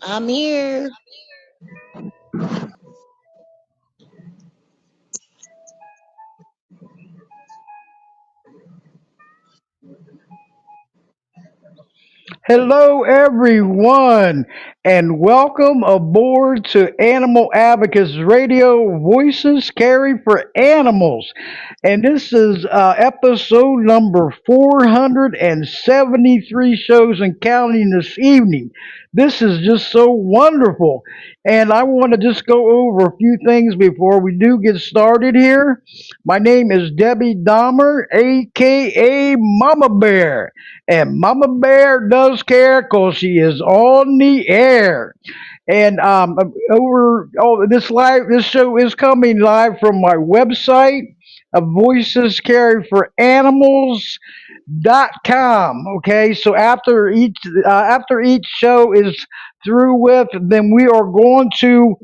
I'm here. Hello, everyone, and welcome aboard to Animal Advocates Radio Voices Carry for Animals. And this is episode number 473 shows and counting this evening. This is just so wonderful. And I want to just go over a few things before we do get started here. My name is Debbie Dahmer, aka Mama Bear. And Mama Bear does care because she is on the air. And over this show is coming live from my website, Voices Carry for Animals.com. Okay, so after each show is through with, then we are going to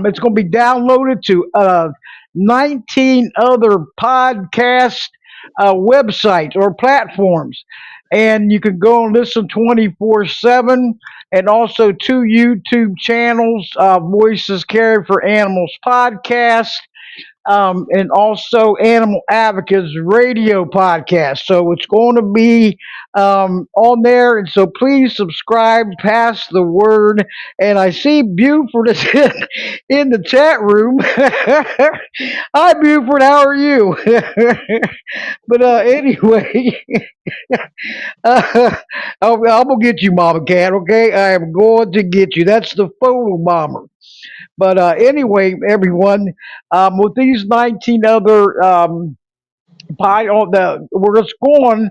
it's going to be downloaded to 19 other podcast websites or platforms. And you can go and listen 24/7, and also two YouTube channels, Voices Carry for Animals podcast, and also Animal Advocates Radio podcast. So it's going to be on there, and so please subscribe, pass the word. And I see Buford is in the chat room. Hi, Buford. How are you? But anyway, I'm gonna get you, Mama Cat. Okay, I am going to get you. That's the photo bomber. But anyway, everyone, with these 19 other we're just going,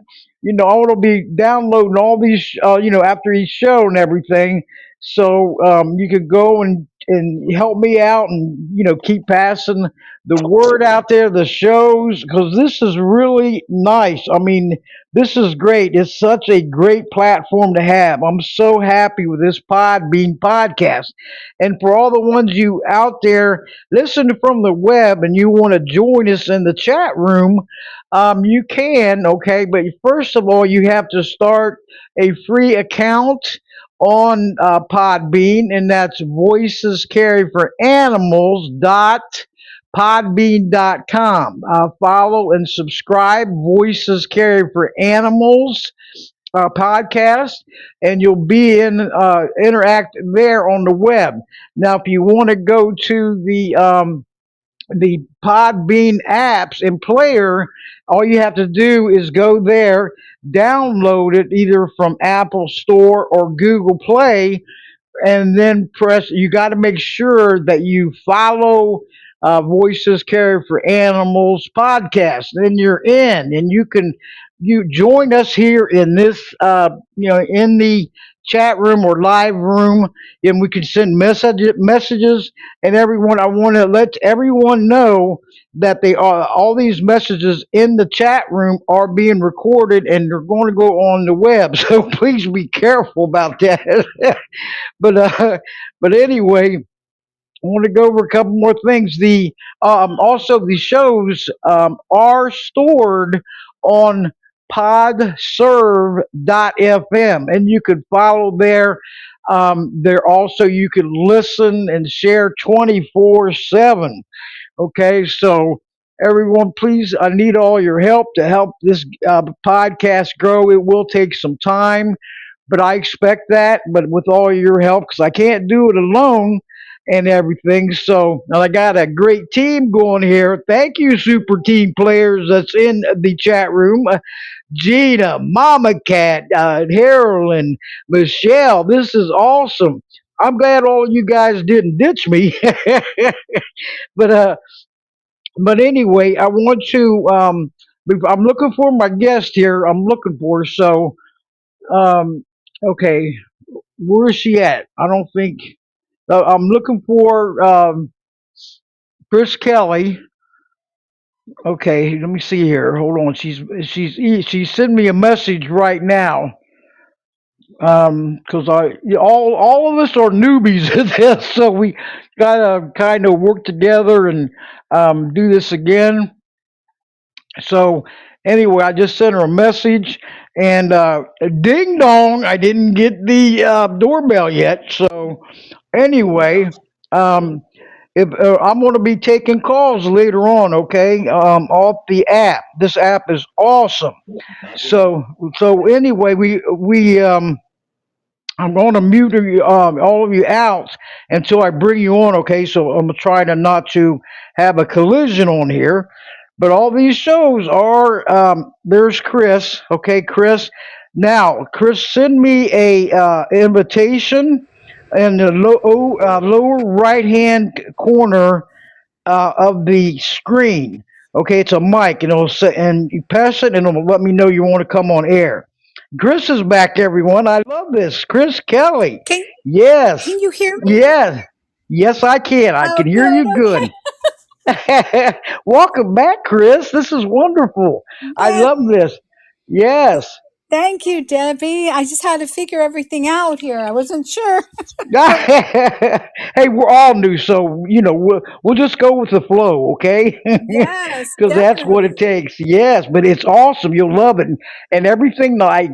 I want to be downloading all these, after each show and everything. So you could go and help me out and, keep passing the word out there, the shows, because this is really nice. I mean, this is great. It's such a great platform to have. I'm so happy with this Podbean podcast. And for all the ones you out there listening from the web and you want to join us in the chat room, you can, okay, but first of all, you have to start a free account on Podbean, and that's Voices Carry for Animals dot podbean.com. Follow and subscribe Voices Carry for Animals podcast, and you'll be in interact there on the web. Now, if you want to go to the Podbean apps and player, all you have to do is go there, download it either from Apple Store or Google Play, and then press. You got to make sure that you follow Voices Care for Animals podcast. Then you're in, and you join us here in this, in the chat room or live room, and we can send messages. And everyone, I want to let everyone know that they are all these messages in the chat room are being recorded and they're going to go on the web. So please be careful about that. but but anyway, I want to go over a couple more things. The Also the shows are stored on podserve.fm, and you could follow there. There also you can listen and share 24/7. Okay, so everyone, please, I need all your help to help this podcast grow. It will take some time, but I expect that. But with all your help, because I can't do it alone and everything. So and I got a great team going here. Thank you, super team players that's in the chat room. Gina, Mama Cat, Carolyn, Michelle. This is awesome. I'm glad all you guys didn't ditch me. but anyway, I want to. I'm looking for my guest here. I'm looking for so. Um, okay, where is she at? I don't think. I'm looking for Kris Kelly. Okay, let me see here. Hold on. She's sending me a message right now. Because all of us are newbies at this, so we gotta kind of work together and do this again. So anyway, I just sent her a message, and ding dong, I didn't get the doorbell yet. So anyway, um, if I'm going to be taking calls later on, okay, off the app. This app is awesome. So anyway, we I'm going to mute all of you out until I bring you on, okay? So I'm trying to not to have a collision on here. But all these shows are, there's Kris, okay, Kris. Now, Kris, send me a invitation in the lower right hand corner of the screen. Okay, it's a mic, and it'll say, and you press it, and it'll let me know you want to come on air. Chris is back, everyone. I love this. Kris Kelly. Can Yes, can you hear me? yes, yes. I can. I Oh, can hear you good. Okay. good. Welcome back, Kris. This is wonderful. I Deb, love this. Yes. thank you, Debbie. I just had to figure everything out here. I wasn't sure. So, Hey, we're all new, so we'll just go with the flow, okay? yes, Because that's what it definitely. takes. Yes, but it's awesome. You'll love it, and everything that I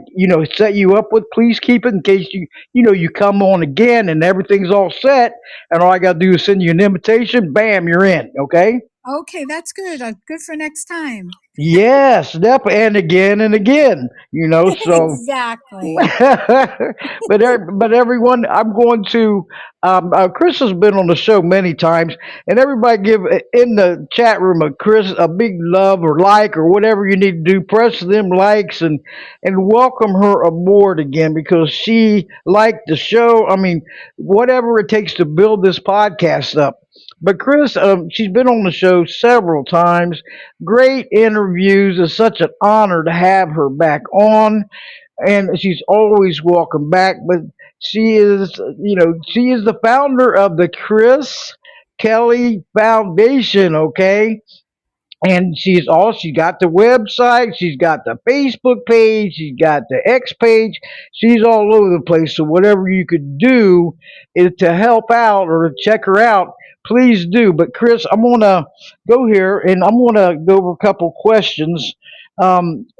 set you up with. Please keep it in case you come on again and everything's all set, and all I got to do is send you an invitation. Bam, you're in. Okay? Okay, that's good. Good for next time. Yes, definitely, and again and again. So Exactly. but everyone, I'm going to. Kris has been on the show many times, and everybody give in the chat room a Kris a big love or like or whatever you need to do. Press them likes and welcome her aboard again because she liked the show. I mean, whatever it takes to build this podcast up. But Kris, she's been on the show several times, great interviews. It's such an honor to have her back on, and she's always welcome back. But she is the founder of the Kris Kelly Foundation. Okay, and she got the website, she's got the Facebook page, she's got the X page, she's all over the place. So whatever you could do is to help out or check her out, please do. But Kris, I'm gonna go here and I'm gonna go over a couple questions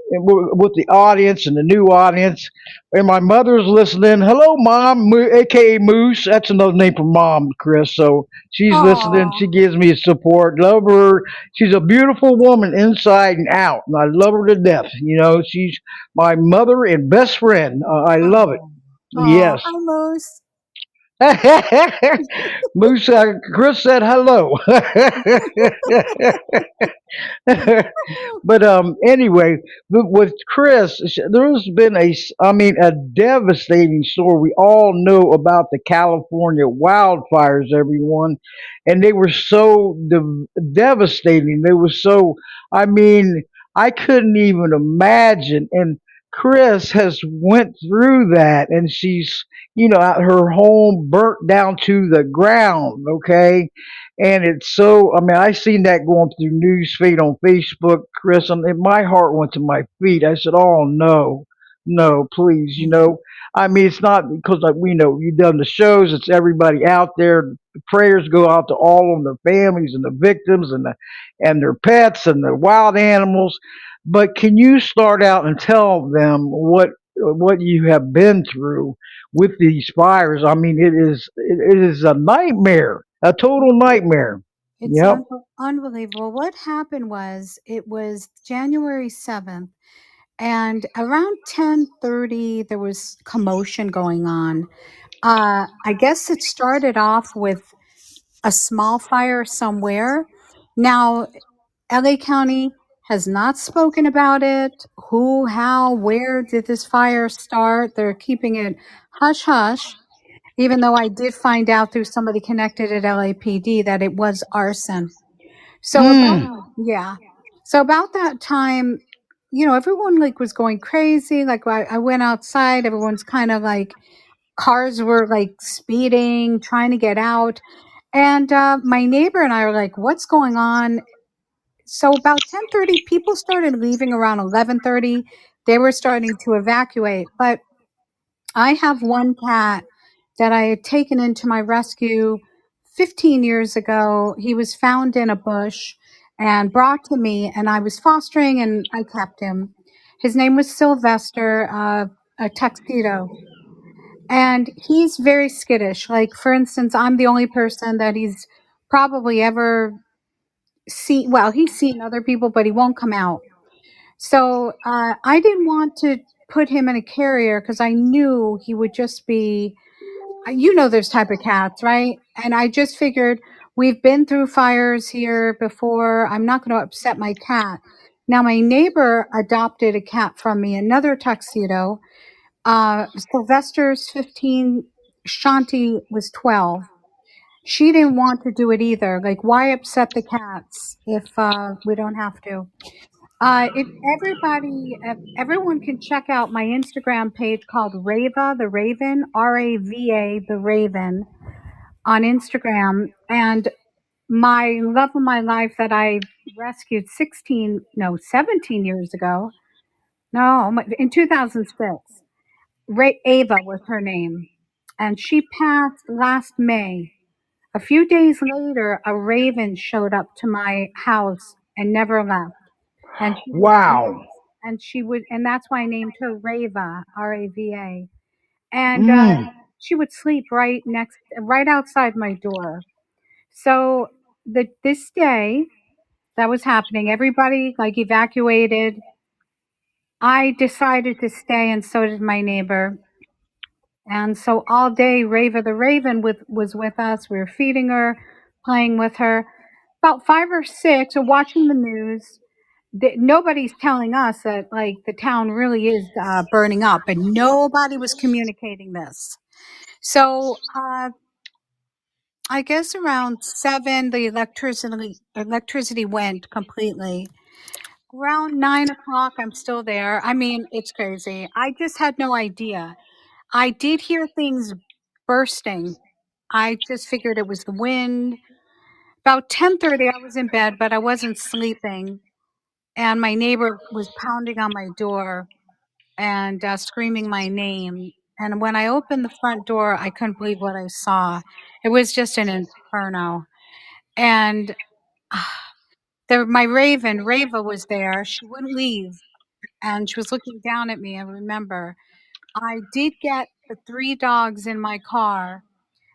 with the audience and the new audience. And my mother's listening. Hello, Mom, aka Moose. That's another name for Mom, Kris. So she's listening. Oh, She gives me support. Love her. She's a beautiful woman inside and out, and I love her to death. She's my mother and best friend. I love it. oh, oh. Yes. Hi, Moose. Moose, Kris said hello. But anyway, with Kris, there's been a devastating story. We all know about the California wildfires, everyone, and they were so devastating. They were so, I mean, I couldn't even imagine. And Kris has went through that, and she's, her home burnt down to the ground. Okay, and it's so, I mean, I seen that going through news feed on Facebook, Kris, and my heart went to my feet. I said, "Oh no, no, please, I mean, it's not because like we know you've done the shows. It's everybody out there. The prayers go out to all of the families and the victims and their pets and the wild animals. But can you start out and tell them what you have been through with these fires? I mean, it is a nightmare, a total nightmare. It's Yep. unbelievable. What happened was it was January 7th, and around 10:30 there was commotion going on. I guess it started off with a small fire somewhere. Now, LA County has not spoken about it. Who, how, where did this fire start? They're keeping it hush hush, even though I did find out through somebody connected at LAPD that it was arson. So about, Mm. yeah. So about that time, everyone like was going crazy. Like I went outside, everyone's kind of like cars were like speeding, trying to get out. And my neighbor and I were like, "What's going on?" So about 10:30, people started leaving. Around 11:30, they were starting to evacuate. But I have one cat that I had taken into my rescue 15 years ago. He was found in a bush, and brought to me, and I was fostering and I kept him. His name was Sylvester, a tuxedo. And he's very skittish. Like, for instance, I'm the only person that he's probably ever seen. Well, he's seen other people, but he won't come out. So I didn't want to put him in a carrier because I knew he would just be, those type of cats, right? And I just figured we've been through fires here before. I'm not going to upset my cat. Now, my neighbor adopted a cat from me, another tuxedo. Sylvester's 15, Shanti was 12. She didn't want to do it either. Like, why upset the cats if we don't have to? Everyone can check out my Instagram page called Rava the Raven, Rava the Raven on Instagram. And my love of my life that I rescued 17 years ago. No, in 2006. Ava was her name. And she passed last May. A few days later, a raven showed up to my house and never left. And she would, Wow. yes, and that's why I named her Rava, Rava. And Mm. she would sleep right outside my door. So this day that was happening, everybody like evacuated. I decided to stay, and so did my neighbor. And so all day, Rava the Raven was with us. We were feeding her, playing with her. About 5 or 6, or watching the news. Nobody's telling us that like the town really is burning up, and nobody was communicating this. So I guess around 7, the electricity went completely. Around 9 o'clock, I'm still there. I mean, it's crazy. I just had no idea. I did hear things bursting. I just figured it was the wind. About 10:30, I was in bed, but I wasn't sleeping, and my neighbor was pounding on my door and screaming my name. And when I opened the front door, I couldn't believe what I saw. It was just an inferno. And my raven, Rava, was there. She wouldn't leave, and she was looking down at me. I remember. I did get the 3 dogs in my car.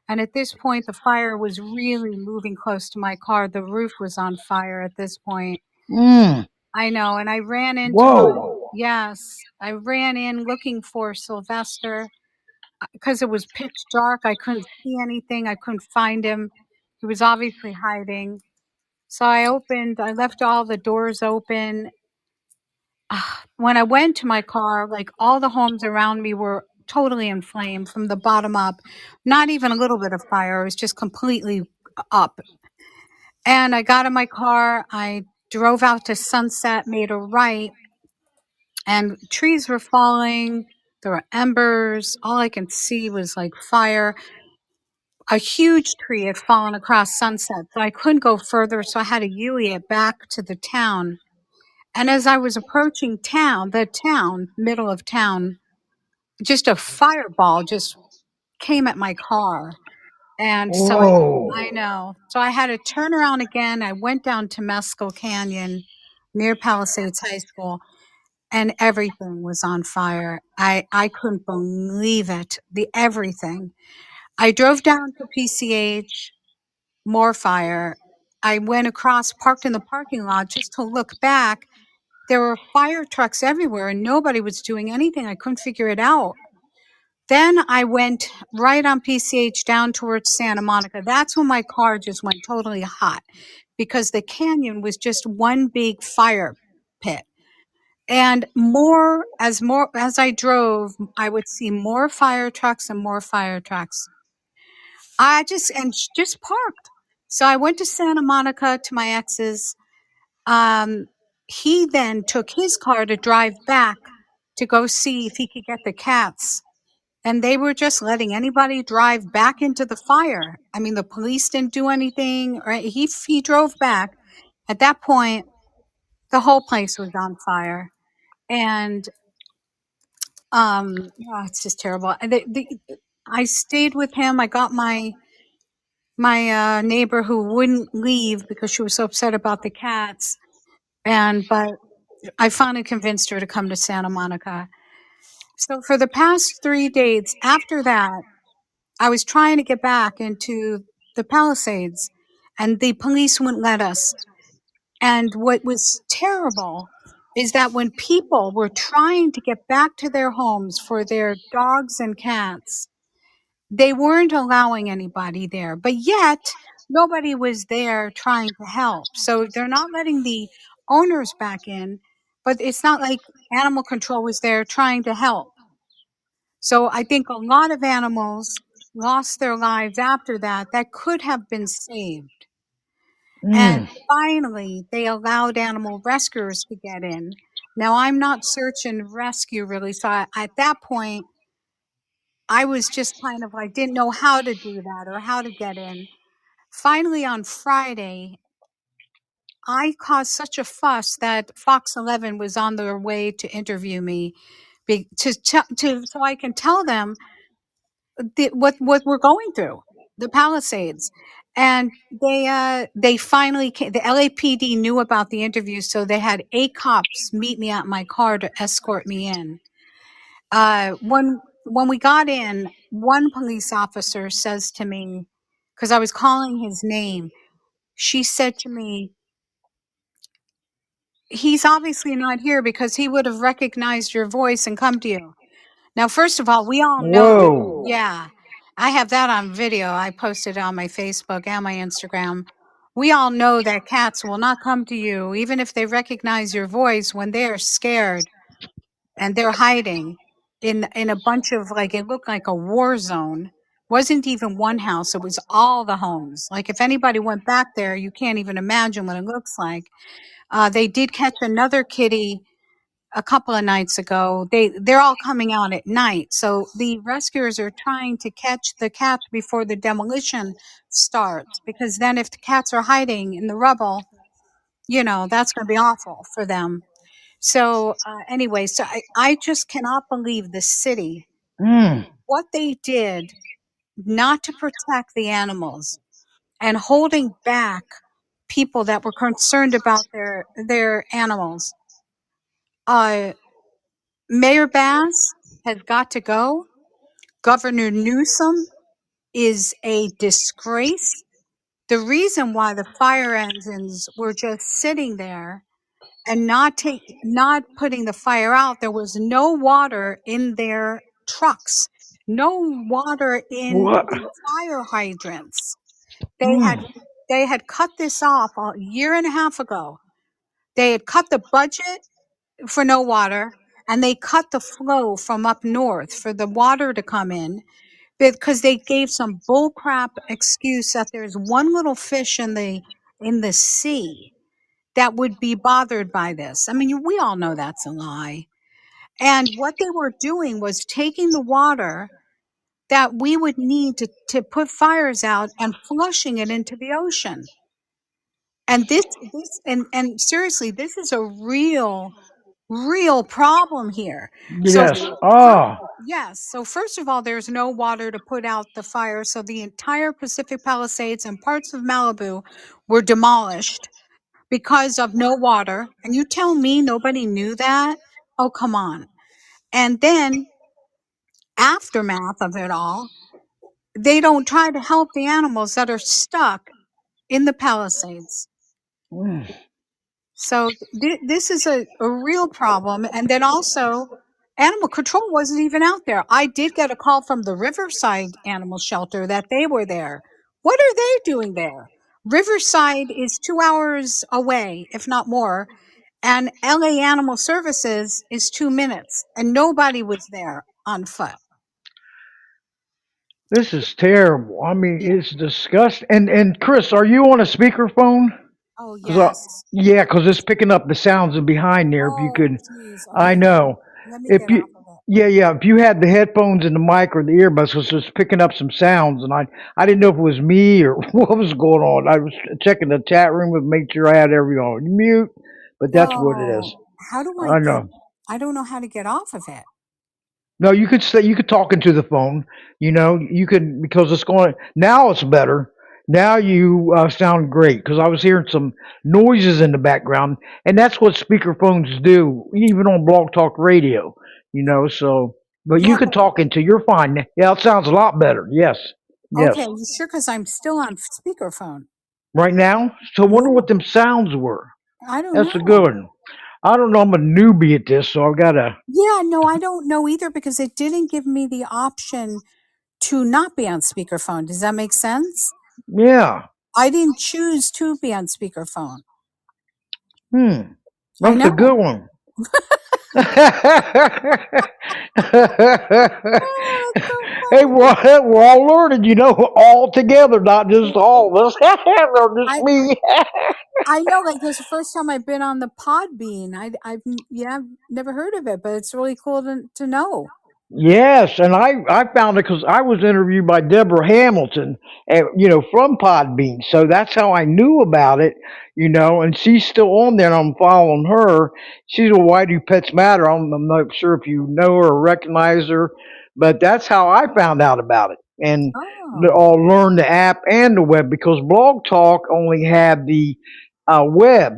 And at this point, the fire was really moving close to my car. The roof was on fire at this point. Mm. I know. And I ran into Whoa. yes, I ran in looking for Sylvester because it was pitch dark. I couldn't see anything. I couldn't find him. He was obviously hiding. So I left all the doors open. When I went to my car, like all the homes around me were totally in flame from the bottom up. Not even a little bit of fire. It was just completely up. And I got in my car. I drove out to Sunset, made a right, and trees were falling. There were embers. All I could see was like fire. A huge tree had fallen across Sunset, so I couldn't go further. So I had to Yui it back to the town. And as I was approaching middle of town, just a fireball just came at my car. And so I Whoa. know. So I had to turn around again. I went down to Mescal Canyon near Palisades High School, and everything was on fire. I couldn't believe it. The everything. I drove down to PCH, more fire. I went across, parked in the parking lot just to look back. There were fire trucks everywhere and nobody was doing anything. I couldn't figure it out. Then I went right on PCH down towards Santa Monica. That's when my car just went totally hot because the canyon was just one big fire pit. And more as I drove, I would see more fire trucks and more fire trucks. Just parked. So I went to Santa Monica to my ex's. Um, he then took his car to drive back to go see if he could get the cats. And they were just letting anybody drive back into the fire. I mean, the police didn't do anything. Right? He drove back. At that point, the whole place was on fire, and it's just terrible. I stayed with him. I got my my neighbor who wouldn't leave because she was so upset about the cats. But I finally convinced her to come to Santa Monica. So for the past 3 days after that, I was trying to get back into the Palisades, and the police wouldn't let us. And what was terrible is that when people were trying to get back to their homes for their dogs and cats, they weren't allowing anybody there. But yet, nobody was there trying to help. So they're not letting the owners back in, but it's not like animal control was there trying to help. So I think a lot of animals lost their lives after that that could have been saved. And Mm. finally, they allowed animal rescuers to get in. Now, I'm not search and rescue really. So at that point, I was just kind of like, didn't know how to do that or how to get in. Finally, on Friday, I caused such a fuss that Fox 11 was on their way to interview me so I can tell them what we're going through, the Palisades. And they finally came, the LAPD knew about the interview, so they had 8 cops meet me at my car to escort me in. When we got in, one police officer says to me, because I was calling his name, she said to me, "He's obviously not here because he would have recognized your voice and come to you." Now, first of all, we all know, Whoa. yeah, I have that on video. I posted it on my Facebook and my Instagram. We all know that cats will not come to you, even if they recognize your voice, when they are scared and they're hiding in a bunch of, like, it looked like a war zone. Wasn't even one house, it was all the homes. Like, if anybody went back there, you can't even imagine what it looks like. They did catch another kitty a couple of nights ago. They're all coming out at night. So the rescuers are trying to catch the cats before the demolition starts, because then if the cats are hiding in the rubble, that's going to be awful for them. So anyway, so I just cannot believe the city, Mm. what they did not to protect the animals and holding back people that were concerned about their animals. Uh, Mayor Bass has got to go. Governor Newsom is a disgrace. The reason why the fire engines were just sitting there and not putting the fire out, there was no water in their trucks, no water in What? the fire hydrants. They had Mm. they had cut this off a year and a half ago. They had cut the budget for no water, and they cut the flow from up north for the water to come in, because they gave some bullcrap excuse that there's one little fish in the sea that would be bothered by this. I mean, we all know that's a lie. And what they were doing was taking the water that we would need to put fires out and flushing it into the ocean. And and seriously, this is a real problem here. So Yes. Oh. yes. So first of all, there's no water to put out the fire. So the entire Pacific Palisades and parts of Malibu were demolished because of no water. And you tell me nobody knew that? Oh, come on. And then, aftermath of it all, they don't try to help the animals that are stuck in the Palisades. Mm. So this is a real problem. And then also, animal control wasn't even out there. I did get a call from the Riverside Animal Shelter that they were there. What are they doing there? Riverside is 2 hours away, if not more, and LA Animal Services is 2 minutes, and nobody was there on foot. This is terrible. I mean, Yeah. it's disgusting. And Chris, are you on a speakerphone? Oh, Cause yes. yeah, cause it's picking up the sounds of behind there. If you Oh, could, geez. I Okay, know. let me If get you, off of it. yeah, yeah. If you had the headphones and the mic or the earbuds, was just picking up some sounds, and I didn't know if it was me or what was going on. I was checking the chat room to make sure I had everyone on mute, but that's what it is. Oh, how do I I get? know. I don't know how to get off of it. No, you could say you could talk into the phone. You know, you could because it's going now. It's better. Now you sound great because I was hearing some noises in the background, and that's what speakerphones do, even on Blog Talk Radio. So but you Yeah. can talk into you're fine. Yeah, it sounds a lot better. Yes, yes. Okay. You sure? Because I'm still on speakerphone. Right now, so I wonder Yeah. what them sounds were. I don't That's a know. good one. I don't know. I'm a newbie at this, so I've got to. Yeah. No, I don't know either because it didn't give me the option to not be on speakerphone. Does that make sense? Yeah. I didn't choose to be on speakerphone. Hmm. I That's a know. good one. Oh, that's so Hey, funny. we're all learning, all together, not just all of us, or just I me. I know, like, it's the first time I've been on the Podbean. Yeah, I've never heard of it, but it's really cool to know. Yes, and I found it because I was interviewed by Deborah Hamilton, and from Podbean, so that's how I knew about it, and she's still on there, and I'm following her. She's a Why Do Pets Matter? I'm not sure if you know her or recognize her, but that's how I found out about it, and Oh, I'll learn the app and the web because Blog Talk only had the web,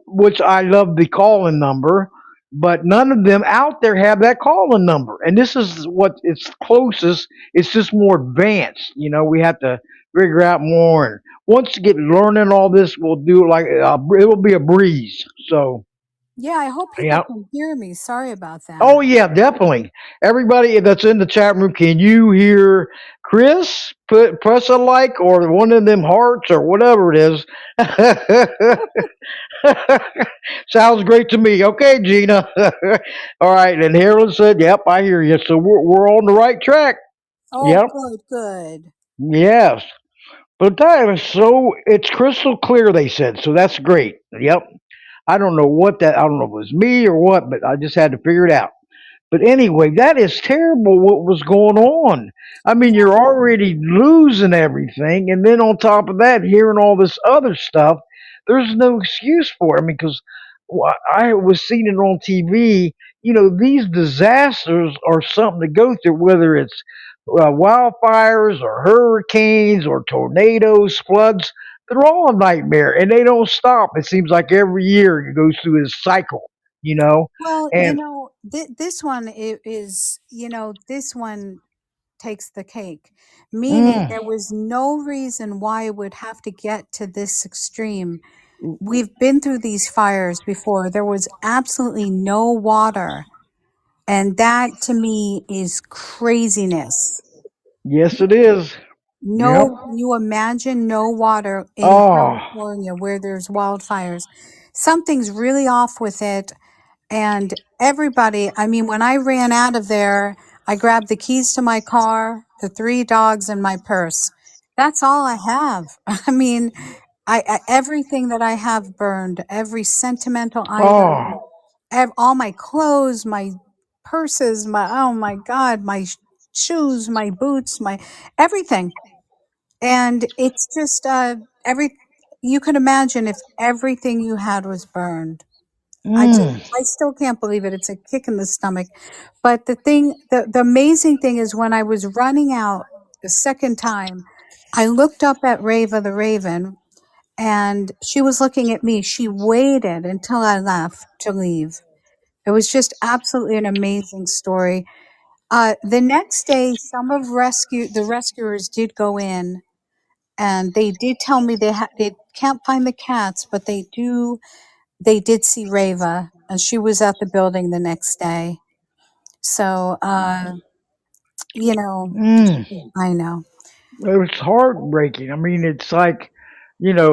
which I love the calling number, but none of them out there have that calling number. And this is what it's closest. It's just more advanced. We have to figure out more. And once you get learning all this, we'll do it like it will be a breeze. So, yeah. I hope people yeah. can hear me. Sorry about Oh, that. yeah, definitely. Everybody that's in the chat room, can you hear Chris? Press a like or one of them hearts or whatever it is. Sounds great to me. Okay, Gina. All right, and Harold said, "Yep, I hear you." So we're on the right track. Oh, Yep. good, good. Yes. But that is so. It's crystal clear. They said so. That's great. Yep. I don't know what that. I don't know if it was me or what, but I just had to figure it out. But anyway, that is terrible what was going on. I mean, you're already losing everything, and then on top of that, hearing all this other stuff, there's no excuse for it. I mean, because I was seeing it on TV. These disasters are something to go through, whether it's wildfires or hurricanes or tornadoes, floods. They're all a nightmare, and they don't stop. It seems like every year it goes through this cycle, Well, and this one is, this one takes the cake, meaning mm, there was no reason why it would have to get to this extreme. We've been through these fires before. There was absolutely no water. And that to me is craziness. yes, it is. Yep. No, can you imagine no water in Oh, California where there's wildfires? Something's really off with it. And everybody, I mean, when I ran out of there, I grabbed the keys to my car, the three dogs, and my purse. That's all I have. I mean, everything that I have burned, every sentimental item, oh, all my clothes, my purses, my oh my god, my shoes, my boots, my everything. And it's just every you could imagine if everything you had was burned. mm, I still can't believe it. It's a kick in the stomach. But the amazing thing is when I was running out the second time, I looked up at Rava the Raven and she was looking at me. She waited until I left to leave. It was just absolutely an amazing story. The next day, the rescuers did go in, and they did tell me they can't find the cats, but they did see Rava, and she was at the building the next day. So, you know, mm. I know. It's heartbreaking. I mean, it's like,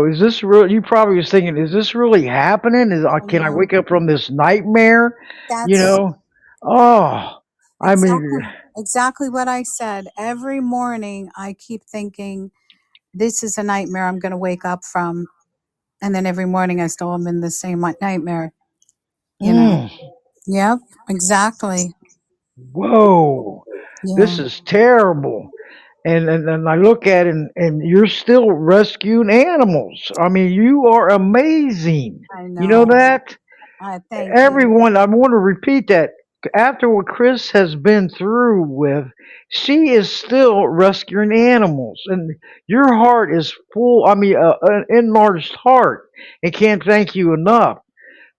is this real? You probably was thinking, is this really happening? I Can I know. wake up from this nightmare? You That's know? Oh, I mean, exactly what I said. Every morning, I keep thinking, this is a nightmare I'm going to wake up from. And then every morning, I still am in the same nightmare, you know. mm, Yep, exactly. whoa, this Yeah, is terrible. And I look at it and you're still rescuing animals. I mean, you are amazing. I You know know. that? Thank you. Everyone, I want to repeat that. after what Kris has been through with, she is still rescuing animals, and your heart is full. I mean, an enlarged heart, and can't thank you enough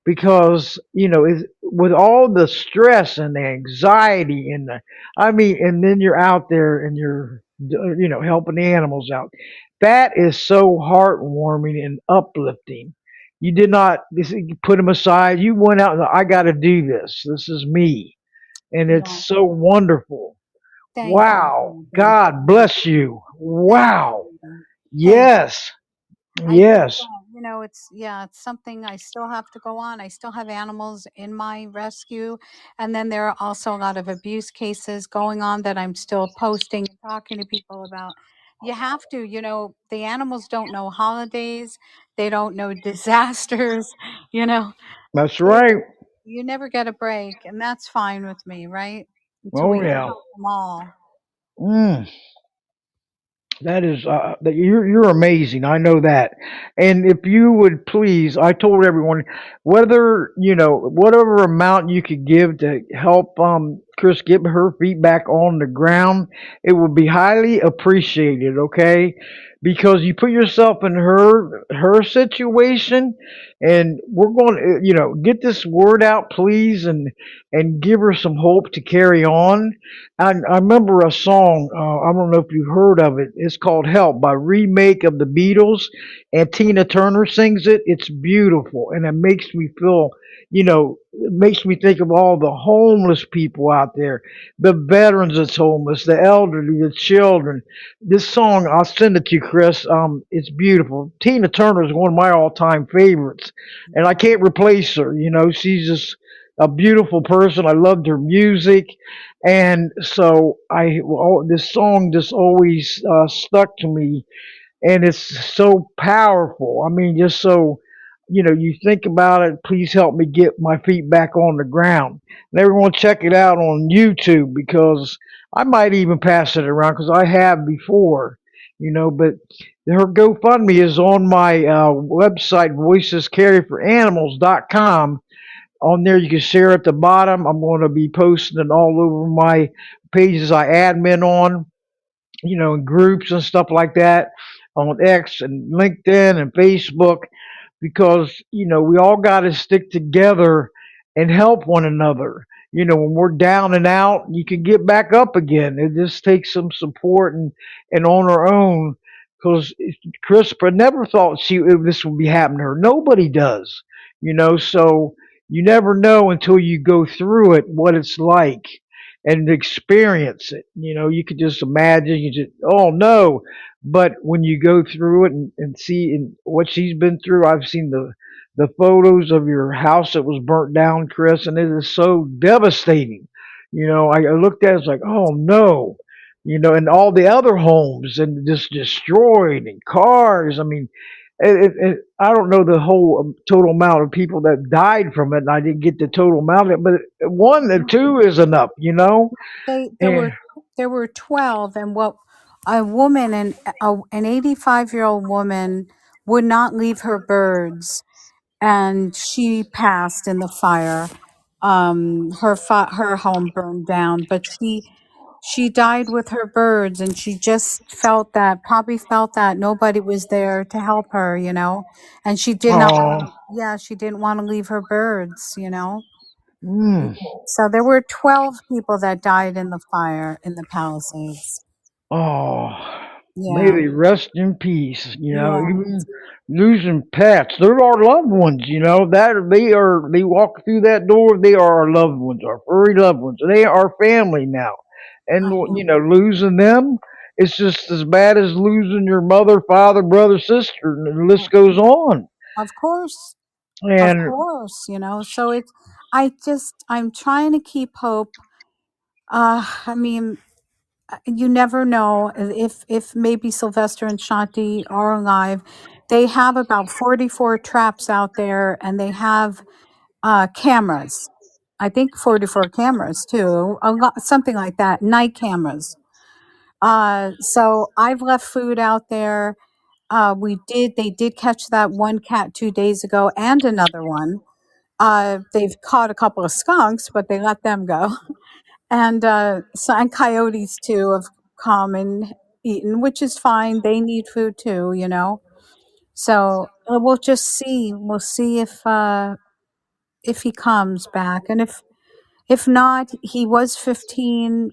because with all the stress and the anxiety and I mean, and then you're out there and you're helping the animals out. That is so heartwarming and uplifting. You did not you put them aside. You went out and I got to do this. This is me, and Yeah. it's so wonderful. Thank Wow, you. Thank God you. bless you. Thank Wow, you. Thank yes, I just, yes. it's, yeah, it's something I still have to go on. I still have animals in my rescue. And then there are also a lot of abuse cases going on that I'm still posting and talking to people about. You have to, the animals don't know holidays, they don't know disasters, you know, That's they, right. you never get a break. And that's fine with me, right? Until we Oh can yeah. help them all. Mm. That is that you're amazing. I know that. And if you would please, I told everyone whether whatever amount you could give to help Kris get her feet back on the ground, it would be highly appreciated. Okay, because you put yourself in her situation, and we're going to get this word out, please, and give her some hope to carry on. I remember a song. I don't know if you've heard of it. It's called "Help" by Remake of the Beatles, and Tina Turner sings it. It's beautiful, and it makes me feel. It makes me think of all the homeless people out there, the veterans that's homeless, the elderly, the children. This song, I'll send it to you, Kris. It's beautiful. Tina Turner is one of my all-time favorites, and I Yeah. can't replace her. She's just a beautiful person. I loved her music, and so this song just always stuck to me, and it's so powerful. I mean, just so you think about it. Please help me get my feet back on the ground. And everyone check it out on YouTube because I might even pass it around because I have before. But her GoFundMe is on my website, voicescaryforanimals.com. On there, you can share at the bottom. I'm going to be posting it all over my pages I admin on, in groups and stuff like that, on X and LinkedIn and Facebook, because we all got to stick together and help one another. When we're down and out, you can get back up again. It just takes some support and on our own. Because Crispra never thought this would be happening to her. Nobody does. So you never know until you go through it what it's like and experience it. You could just imagine. You just, oh no, but when you go through it and see what she's been through, I've seen the photos of your house that was burnt down, Kris, and it is so devastating. I looked at it, it's like, oh no, and all the other homes and just destroyed and cars. I mean, I don't know the whole total amount of people that died from it, and I didn't get the total amount of it, but one or two is enough. They And there were 12, and what a woman an 85-year-old woman would not leave her birds, and she passed in the fire. Her home burned down, but she died with her birds, and she just probably felt that nobody was there to help her, and she did not oh, want yeah, she didn't want to leave her birds. mm. So there were 12 people that died in the fire in the Palisades. Oh, may Yeah, they rest in peace. yeah, Even losing pets, they're our loved ones. That they walk through that door. They are our loved ones, our furry loved ones. They are family now, and I know. losing them, it's just as bad as losing your mother, father, brother, sister, and the list goes on. Of course, of And course. So I'm trying to keep hope. I mean, you never know if maybe Sylvester and Shanti are alive. They have about 44 traps out there, and they have cameras. I think 44 cameras too, something like that, night cameras. So I've left food out there. They did catch that one cat 2 days ago and another one. They've caught a couple of skunks, but they let them go. And and coyotes too have come and eaten, which is fine. They need food too, you know. So we'll just see. We'll see if he comes back, and if not, he was 15.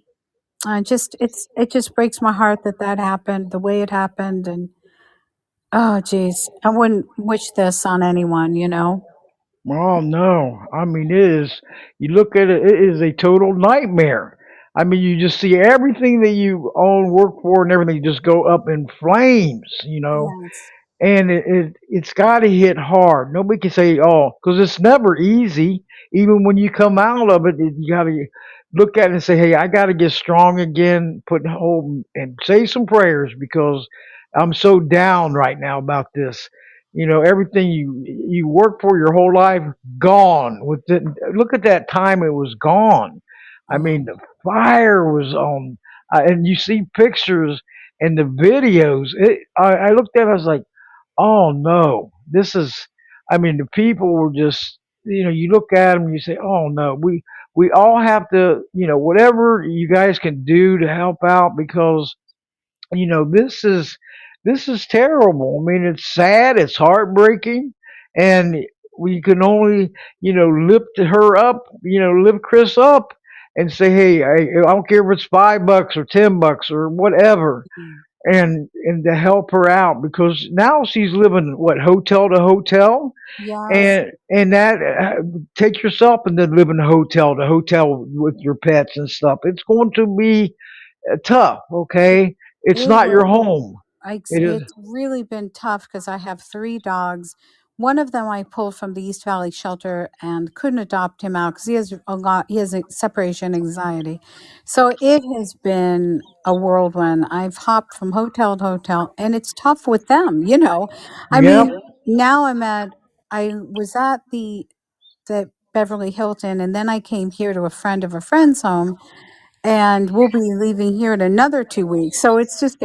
It just breaks my heart that that happened the way it happened, and oh geez, I wouldn't wish this on anyone, you know. Oh no! I mean, it is. You look at it; it is a total nightmare. I mean, you just see everything that you own, work for, and everything just go up in flames. Yes. And it's got to hit hard. Nobody can say, oh, because it's never easy. Even when you come out of it, you got to look at it and say, hey, I got to get strong again, put hold and say some prayers because I'm so down right now about this. Everything you work for your whole life gone. Look at that time it was gone. I Oh, mean, the fire was on, and you see pictures and the videos. I looked at it, I was like, oh no, this is. I mean, the people were just. You look at them and you say, oh no, we all have to. Whatever you guys can do to help out because this is terrible. I mean, it's sad, it's heartbreaking, and we can only lift her up, lift Chris up, and say, hey, I don't care if it's $5 or $10 or whatever mm. and to help her out because now she's living what hotel to hotel Yes, and that take yourself and then live in hotel to hotel with your pets and stuff. It's going to be tough. Okay, it's it not your will. home. It is. It's really been tough because I have 3 dogs. One of them I pulled from the East Valley shelter and couldn't adopt him out because he has a separation anxiety. So it has been a whirlwind. I've hopped from hotel to hotel and it's tough with them, you know. I Yep. mean, now I was at the Beverly Hilton and then I came here to a friend of a friend's home and we'll be leaving here in another 2 weeks. So it's just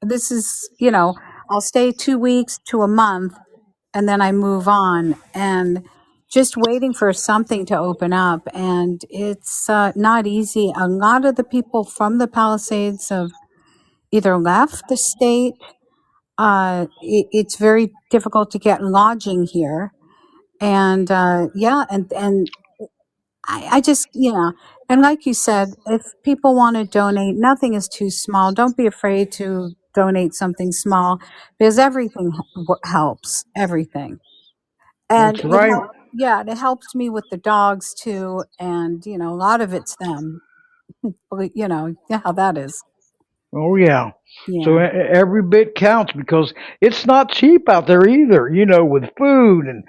this is, you know, I'll stay 2 weeks to a month and then I move on and just waiting for something to open up. And it's not easy. A lot of the people from the Palisades have either left the state. It's very difficult to get lodging here. And yeah, and I just, and like you said, if people want to donate, nothing is too small. Don't be afraid to donate something small because everything helps, everything. And That's right. yeah, and it helps me with the dogs too. And, a lot of it's them. Well, yeah, how that is. Oh yeah. So Yeah. every bit counts because it's not cheap out there either. With food and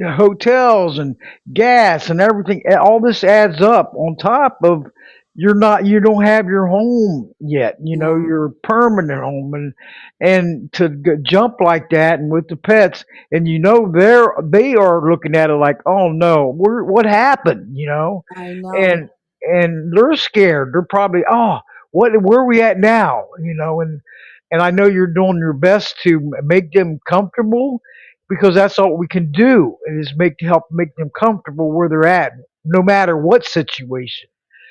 hotels and gas and everything. All this adds up on top of you don't have your home yet. Yeah. Your permanent home and to jump like that and with the pets and they are looking at it like, oh no, what happened? I know. And they're scared. They're probably, oh, where are we at now? And I know you're doing your best to make them comfortable because that's all we can do is help make them comfortable where they're at, no matter what situation.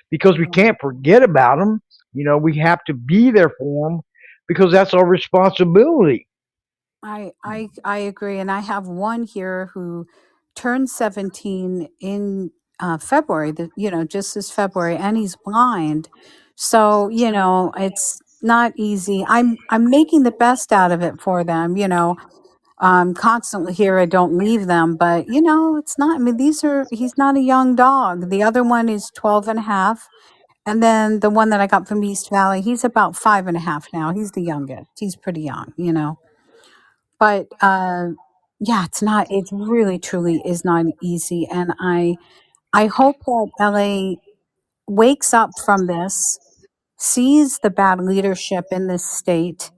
Because we Yeah. can't forget about them. We have to be there for them because that's our responsibility. I agree, and I have one here who turned 17 in February. Just this February, and he's blind. So it's not easy. I'm making the best out of it for them. I'm constantly here. I don't leave them, but it's not. I mean, he's not a young dog. The other one is 12 and a half. And then the one that I got from East Valley, he's about 5.5 now. He's the youngest. He's pretty young. But, yeah, it really truly is not easy, and I hope that LA wakes up from this, sees the bad leadership in this state,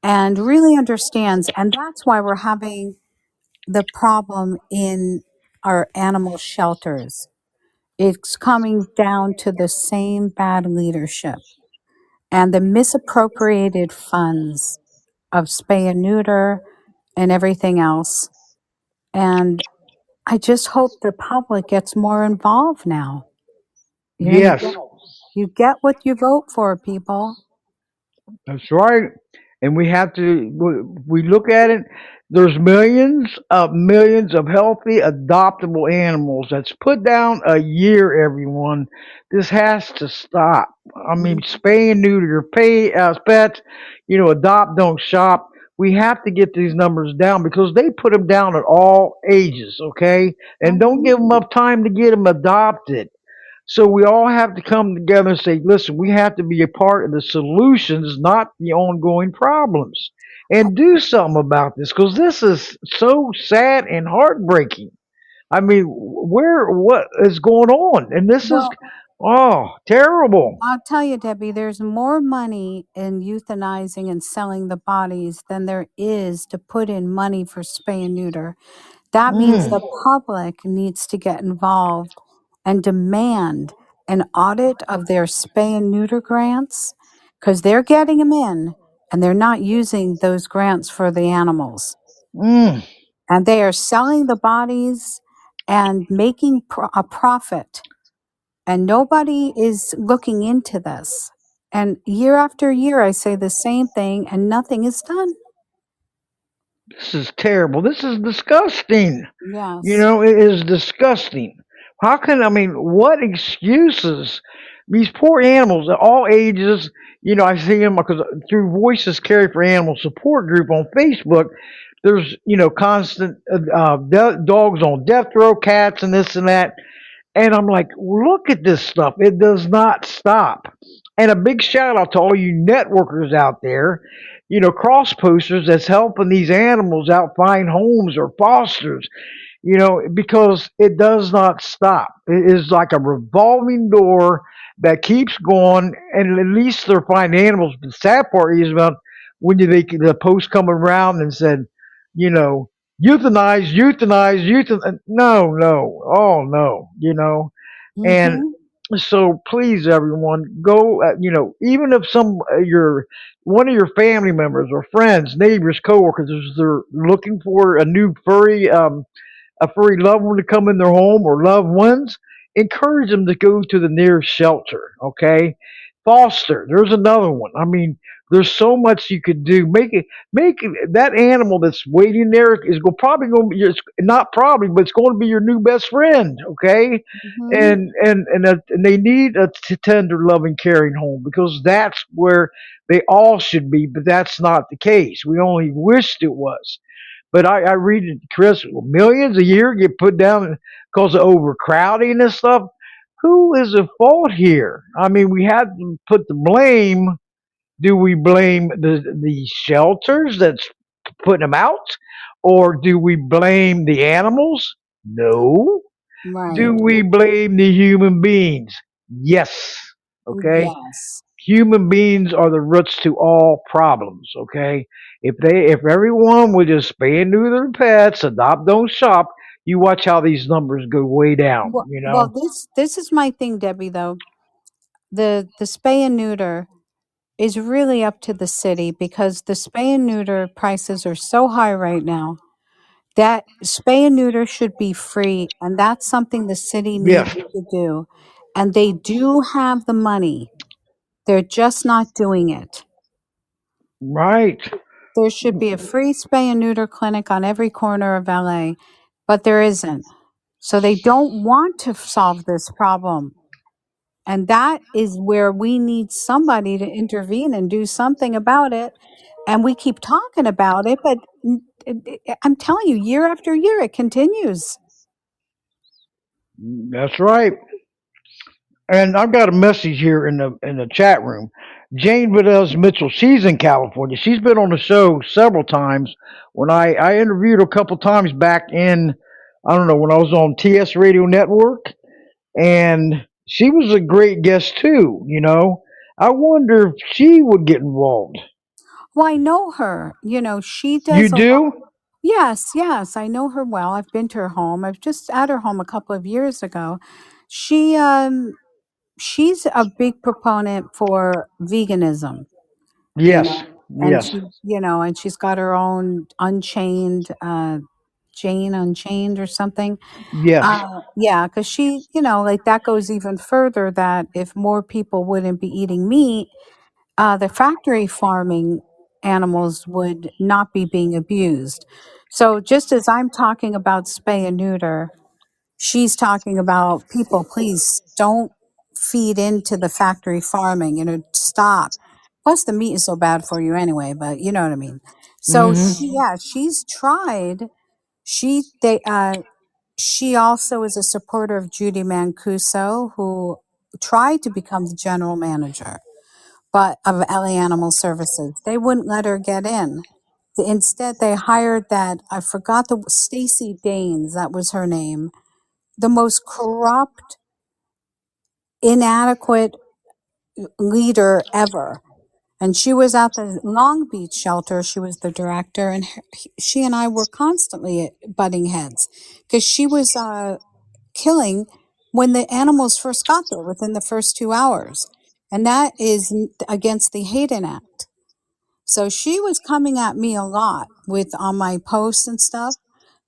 and really understands, and that's why we're having the problem in our animal shelters. It's coming down to the same bad leadership and the misappropriated funds of spay and neuter and everything else, and I just hope the public gets more involved now. You know, Yes, you get what you vote for, people. that's right. And we have to, we look at it, there's millions of healthy adoptable animals that's put down a year, everyone. This has to stop. I mean, Mhm. spay and neuter your pets, adopt, don't shop. We have to get these numbers down because they put them down at all ages, okay? And don't give them up time to get them adopted. So we all have to come together and say, listen, we have to be a part of the solutions, not the ongoing problems, and do something about this because this is so sad and heartbreaking. I mean, what is going on? And this is, Well, oh, terrible. I'll tell you, Debbie, there's more money in euthanizing and selling the bodies than there is to put in money for spay and neuter. That means Mm, the public needs to get involved and demand an audit of their spay and neuter grants because they're getting them in and they're not using those grants for the animals. mm. And they are selling the bodies and making a profit. And nobody is looking into this. And year after year, I say the same thing and nothing is done. This is terrible. This is disgusting. Yes. It is disgusting. How can, I mean, what excuses? These poor animals at all ages, I see them because through Voices Carry for Animal support group on Facebook, there's, constant dogs on death row, cats and this and that. And I'm like, look at this stuff. It does not stop. And a big shout out to all you networkers out there, cross posters that's helping these animals out find homes or fosters, because it does not stop. It is like a revolving door that keeps going, and at least they're finding animals. The sad part is about when the post come around and said, you know, euthanize. No, no, oh no, and Mm-hmm. so please, everyone, go. Even if your one of your family members or friends, neighbors, coworkers, they're looking for a furry loved one to come in their home or loved ones, encourage them to go to the nearest shelter. Okay, foster. There's another one. I mean, there's so much you could do. Make it that animal that's waiting there is probably going to be it's not probably, but it's going to be your new best friend. Okay, Mm-hmm. and they need a tender, loving, caring home because that's where they all should be. But that's not the case. We only wished it was. But I read it, Chris, millions a year get put down because of overcrowding and stuff. Who is at fault here? I mean, we have to put the blame. Do we blame the shelters that's putting them out, or do we blame the animals? No. Do Right. we blame the human beings? Yes. Okay. Yes. Human beings are the roots to all problems. Okay, if everyone would just spay and neuter their pets, adopt, don't shop, you watch how these numbers go way down. Well, this is my thing, Debbie. Though the spay and neuter is really up to the city because the spay and neuter prices are so high right now that spay and neuter should be free, and that's something the city needs Yes, to do. And they do have the money; they're just not doing it. right. There should be a free spay and neuter clinic on every corner of LA, but there isn't. So they don't want to solve this problem. And that is where we need somebody to intervene and do something about it. And we keep talking about it, but I'm telling you, year after year, it continues. That's right. And I've got a message here in the chat room. Jane Vidal Mitchell, she's in California. She's been on the show several times. When I interviewed her a couple times back in, I don't know, when I was on TS Radio Network, and she was a great guest too. I wonder if she would get involved. Well, I know her. She You does a lot. do? Yes, yes, I know her well. I've been to her home. I've just at her home a couple of years ago. She she's a big proponent for veganism, you Yes, know. And yes. and she's got her own Unchained Jane Unchained or something. Yes. Yeah, because she, like that goes even further that if more people wouldn't be eating meat, the factory farming animals would not be being abused. So just as I'm talking about spay and neuter, she's talking about people, please don't feed into the factory farming, stop. Plus the meat is so bad for you anyway, but you know what I mean. So Hmm. she's tried. She also is a supporter of Judy Mancuso, who tried to become the general manager but of LA Animal Services. They wouldn't let her get in. Instead, they hired that, I forgot, the Stacy Danes, that was her name, the most corrupt, inadequate leader ever. And she was at the Long Beach shelter. She was the director, and she and I were constantly at butting heads because she was killing when the animals first got there within the first 2 hours. And that is against the Hayden Act. So she was coming at me a lot with on my posts and stuff.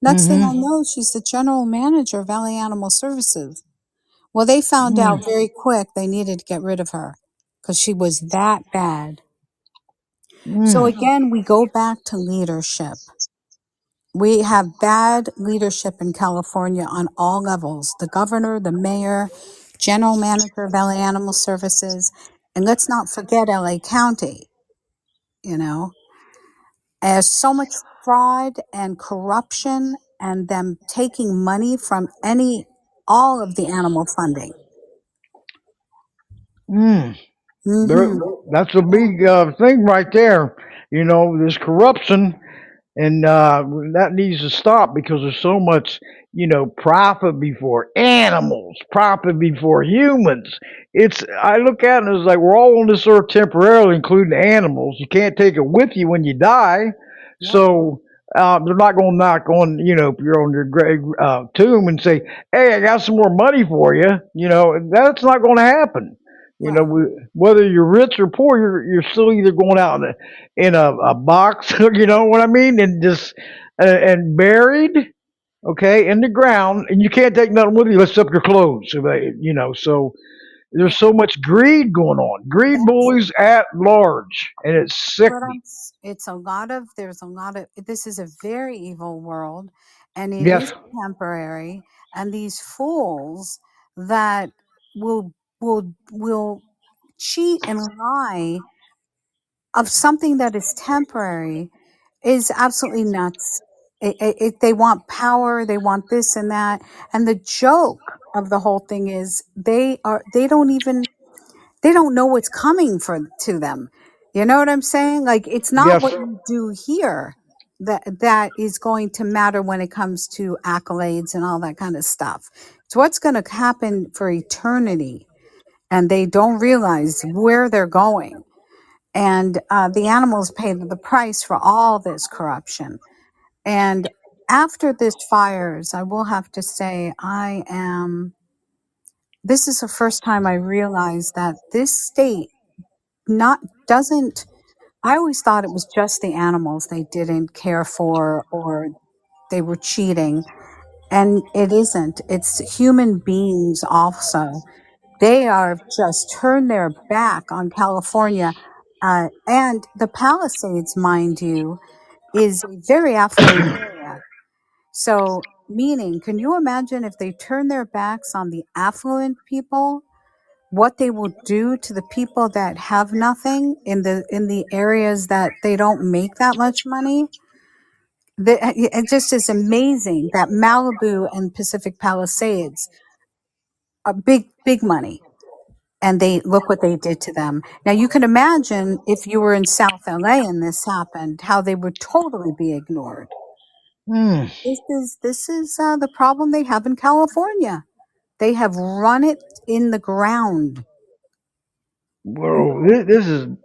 Next thing I Hmm. know, she's the general manager of LA Animal Services. Well, they found out very quick they needed to get rid of her because she was that bad. So Mm. again, we go back to leadership. We have bad leadership in California on all levels. The governor, the mayor, general manager of LA Animal Services, and let's not forget LA County, you know. There's so much fraud and corruption and them taking money from all of the animal funding. Mm. There, Mm-hmm. that's a big thing right there. This corruption, and that needs to stop because there's so much, profit before animals, profit before humans. I look at it as like we're all on this earth temporarily, including the animals. You can't take it with you when you die, Yep. so. They're not going to knock on, if you're on your grave tomb and say, "Hey, I got some more money for you." That's not going to happen. Right. Whether you're rich or poor, you're still either going out in a box, you know what I mean, and just and buried, okay, in the ground, and you can't take nothing with you except your clothes. So there's so much greed going on, greed That's bullies at large, and it's what sickening. it's a lot of, there's a lot of, this is a very evil world and it is Yes, temporary. And these fools that will cheat and lie of something that is temporary is absolutely nuts. They want power, they want this and that, and the joke of the whole thing is they don't know what's coming to them. You know what I'm saying? Like it's not yes. what you do here that is going to matter when it comes to accolades and all that kind of stuff. It's what's going to happen for eternity, and they don't realize where they're going. And the animals pay the price for all this corruption. And after this fires, I will have to say, this is the first time I realized that this state not doesn't, I always thought it was just the animals they didn't care for or they were cheating. And it isn't. It's human beings also. They are just turned their back on California. And the Palisades, mind you, is a very affluent area. So, meaning, can you imagine if they turn their backs on the affluent people, what they will do to the people that have nothing in the areas that they don't make that much money? It just is amazing that Malibu and Pacific Palisades are big money, and they look what they did to them. Now you can imagine if you were in South LA and this happened, how they would totally be ignored. Mm. This is the problem they have in California. They have run it in the ground. Well,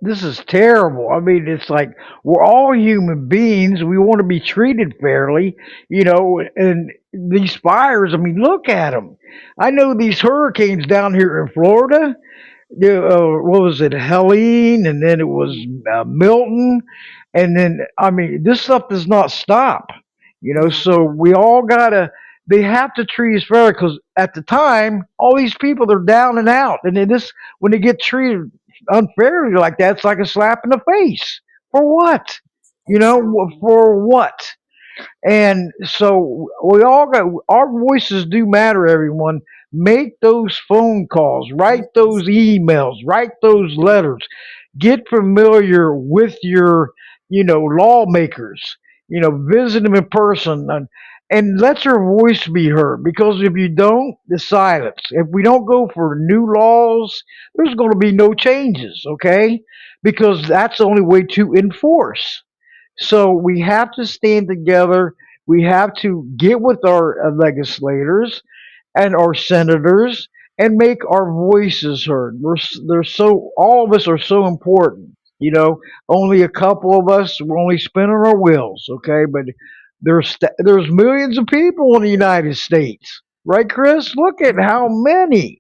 this is terrible. I mean, it's like we're all human beings. We want to be treated fairly, And these fires. I mean, look at them. I know these hurricanes down here in Florida. What was it, Helene, and then it was Milton, and then I mean, this stuff does not stop. Yeah. So we all gotta. They have to treat us fair because at the time, all these people they're down and out, and then this when they get treated unfairly like that, it's like a slap in the face. For what? Exactly. For what? And so we all got our voices do matter, everyone. Make those phone calls, write Yes. those emails, write those letters. Get familiar with your, lawmakers. Visit them in person and let your voice be heard. Because if you don't, the silence. If we don't go for new laws, there's going to be no changes, okay? Because that's the only way to enforce. So we have to stand together. We have to get with our legislators and our senators and make our voices heard. They're so all of us are so important. Only a couple of us we're only spinning our wheels, okay? But there's millions of people in the United States, right, Chris? Look at how many.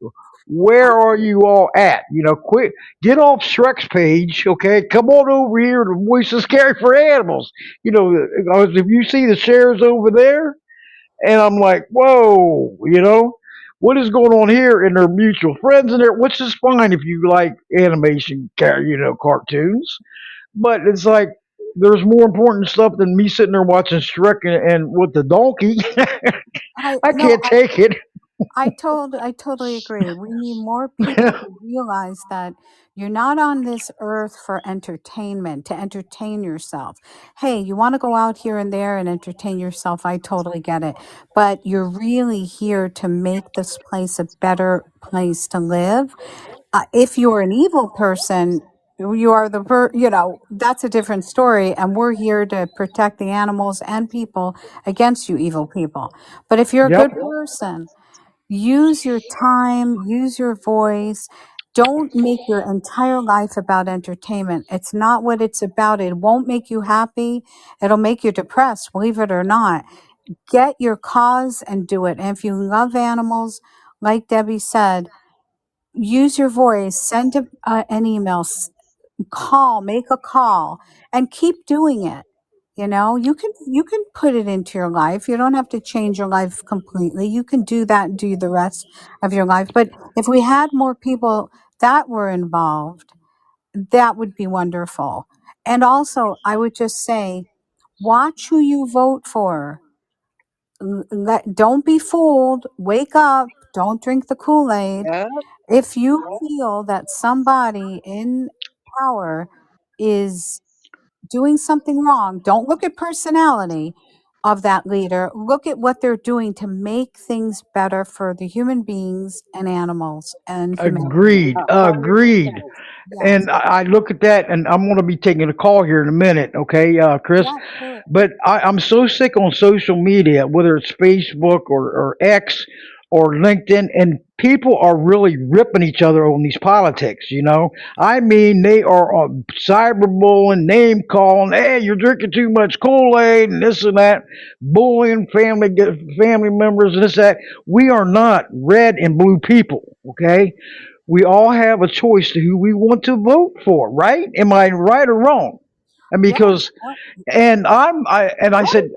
Where are you all at? Quit. Get off Shrek's page, okay? Come on over here to Voices Carry for Animals. If you see the shares over there, and I'm like, whoa, what is going on here? And they're mutual friends in there, which is fine if you like animation, cartoons. But it's like there's more important stuff than me sitting there watching Shrek and with the donkey. I I no, can't take it. I totally agree. We need more people to realize that you're not on this earth for entertainment, to entertain yourself. Hey, you want to go out here and there and entertain yourself, I totally get it. But you're really here to make this place a better place to live. If you're an evil person, you are that's a different story, and we're here to protect the animals and people against you evil people. But if you're a Yep. good person, use your time, use your voice. Don't make your entire life about entertainment. It's not what it's about. It won't make you happy. It'll make you depressed, believe it or not. Get your cause and do it. And if you love animals, like Debbie said, use your voice, send an email, call, make a call, and keep doing it. You can put it into your life. You don't have to change your life completely. You can do that and do the rest of your life. But if we had more people that were involved, that would be wonderful. And also, I would just say, watch who you vote for. Don't be fooled. Wake up. Don't drink the Kool-Aid. Yeah. If you feel that somebody in power is doing something wrong, don't look at personality of that leader. Look at what they're doing to make things better for the human beings and animals and humanity. Agreed. 100%. Agreed. Yes. And I look at that, and I'm going to be taking a call here in a minute, okay, Chris? Yeah, sure. But I'm so sick on social media, whether it's Facebook or X or LinkedIn, and people are really ripping each other on these politics. I mean, they are cyberbullying, name calling. Hey, you're drinking too much Kool Aid, and this and that, bullying family members, and this that. We are not red and blue people, okay? We all have a choice to who we want to vote for, right? Am I right or wrong? And Yeah. because I said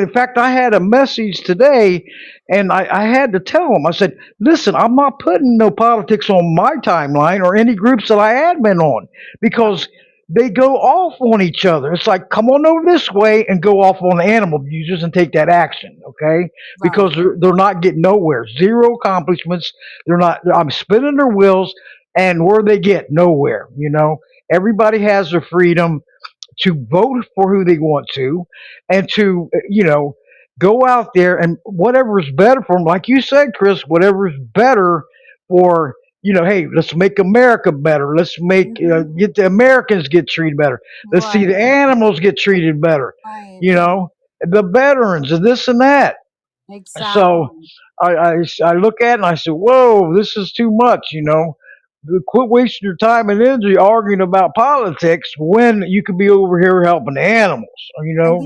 in fact I had a message today, and I had to tell them. I said, listen, I'm not putting no politics on my timeline or any groups that I admin on, Right. because they go off on each other. It's like, come on over this way and go off on the animal abusers and take that action, okay? Right. Because they're not getting nowhere. Zero accomplishments. They're not. I'm spinning their wheels, and where they get nowhere. Everybody has their freedom to vote for who they want to, and to go out there and whatever is better for them. Like you said, Chris, whatever is better for hey, let's make America better. Let's make Hmm. get the Americans get treated better. Let's see the Right. animals get treated better. Right. You know, the veterans and this and that. So Exactly. I look at it and I say, whoa, this is too much. Quit wasting your time and energy arguing about politics when you could be over here helping the And animals.